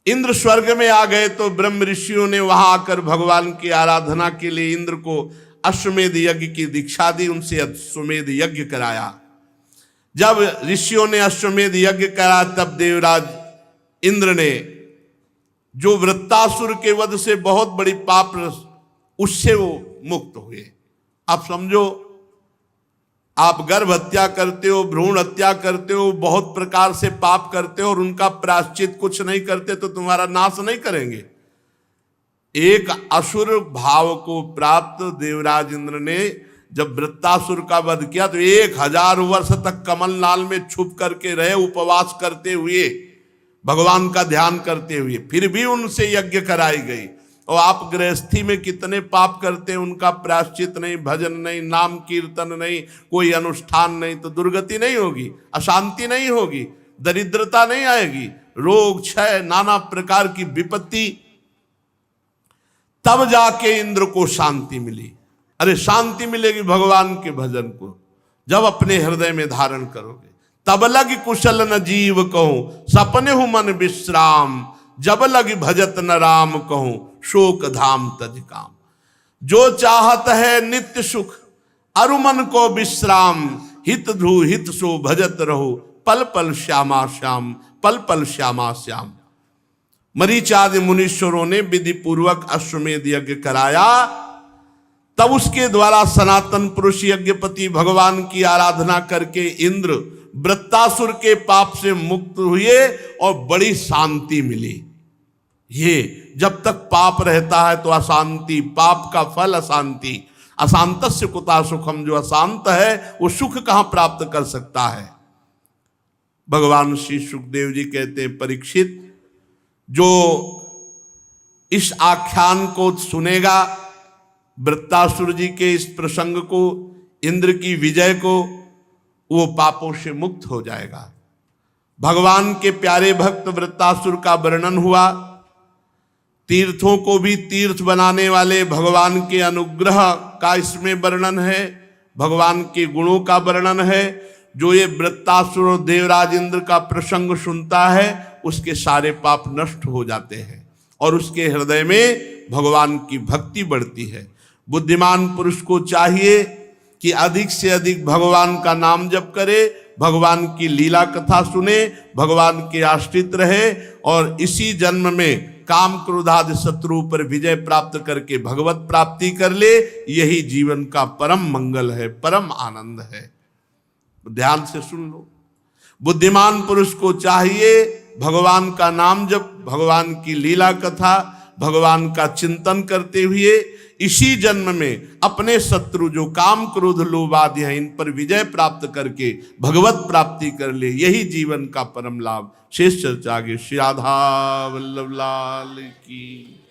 इंद्र स्वर्ग में आ गए तो ब्रह्म ऋषियों ने वहां आकर भगवान की आराधना के लिए इंद्र को अश्वमेध यज्ञ की दीक्षा दी, उनसे अश्वमेध यज्ञ कराया। जब ऋषियों ने अश्वमेध यज्ञ करा तब देवराज इंद्र ने, जो वृत्तासुर के वध से बहुत बड़ी पाप, उससे वो मुक्त हुए। आप समझो, आप गर्भ हत्या करते हो, भ्रूण हत्या करते हो, बहुत प्रकार से पाप करते हो और उनका प्रायश्चित कुछ नहीं करते तो तुम्हारा नाश नहीं करेंगे। एक असुर भाव को प्राप्त देवराज इंद्र ने जब वृत्तासुर का वध किया तो 1000 वर्ष तक कमलनाल में छुप करके रहे, उपवास करते हुए, भगवान का ध्यान करते हुए, फिर भी उनसे यज्ञ कराई गई। और आप गृहस्थी में कितने पाप करते हैं, उनका प्रायश्चित नहीं, भजन नहीं, नाम कीर्तन नहीं, कोई अनुष्ठान नहीं, तो दुर्गति नहीं होगी, अशांति नहीं होगी, दरिद्रता नहीं आएगी, रोग क्षय नाना प्रकार की विपत्ति। तब जाके इंद्र को शांति मिली। अरे शांति मिलेगी भगवान के भजन को जब अपने हृदय में धारण करोगे। तब लग कुशल न जीव कहूं, सपने हूं मन विश्राम, जब लग भजत न राम कहूं, शोक धाम तज काम। जो चाहत है नित्य सुख, अरु मन को विश्राम, हित ध्रुव हित सो भजत रहो, पल पल श्यामा श्याम, पल पल श्यामा श्याम। मरीचादि मुनीश्वरों ने विधि पूर्वक अश्वमेध यज्ञ कराया। तब उसके द्वारा सनातन पुरुष यज्ञपति भगवान की आराधना करके इंद्र वृत्तासुर के पाप से मुक्त हुए और बड़ी शांति मिली। ये जब तक पाप रहता है तो अशांति, पाप का फल अशांति। अशांतस्य कुता सुखम, जो अशांत है वो सुख कहां प्राप्त कर सकता है। भगवान श्री सुखदेव जी कहते हैं, परीक्षित, जो इस आख्यान को सुनेगा, वृत्तासुर जी के इस प्रसंग को, इंद्र की विजय को, वो पापों से मुक्त हो जाएगा। भगवान के प्यारे भक्त वृत्तासुर का वर्णन हुआ। तीर्थों को भी तीर्थ बनाने वाले भगवान के अनुग्रह का इसमें वर्णन है, भगवान के गुणों का वर्णन है। जो ये वृत्तासुर और देवराज इंद्र का प्रसंग सुनता है उसके सारे पाप नष्ट हो जाते हैं और उसके हृदय में भगवान की भक्ति बढ़ती है। बुद्धिमान पुरुष को चाहिए कि अधिक से अधिक भगवान का नाम जप करे, भगवान की लीला कथा सुने, भगवान के आश्रित रहे और इसी जन्म में काम क्रोधादि शत्रु पर विजय प्राप्त करके भगवत प्राप्ति कर ले। यही जीवन का परम मंगल है, परम आनंद है। ध्यान से सुन लो। बुद्धिमान पुरुष को चाहिए भगवान का नाम जप, भगवान की लीला कथा, भगवान का चिंतन करते हुए इसी जन्म में अपने शत्रु जो काम क्रोध लोभ आदि हैं इन पर विजय प्राप्त करके भगवत प्राप्ति कर ले। यही जीवन का परम लाभ। शेष चर्चा आगे। श्री राधा वल्लभ लाल की।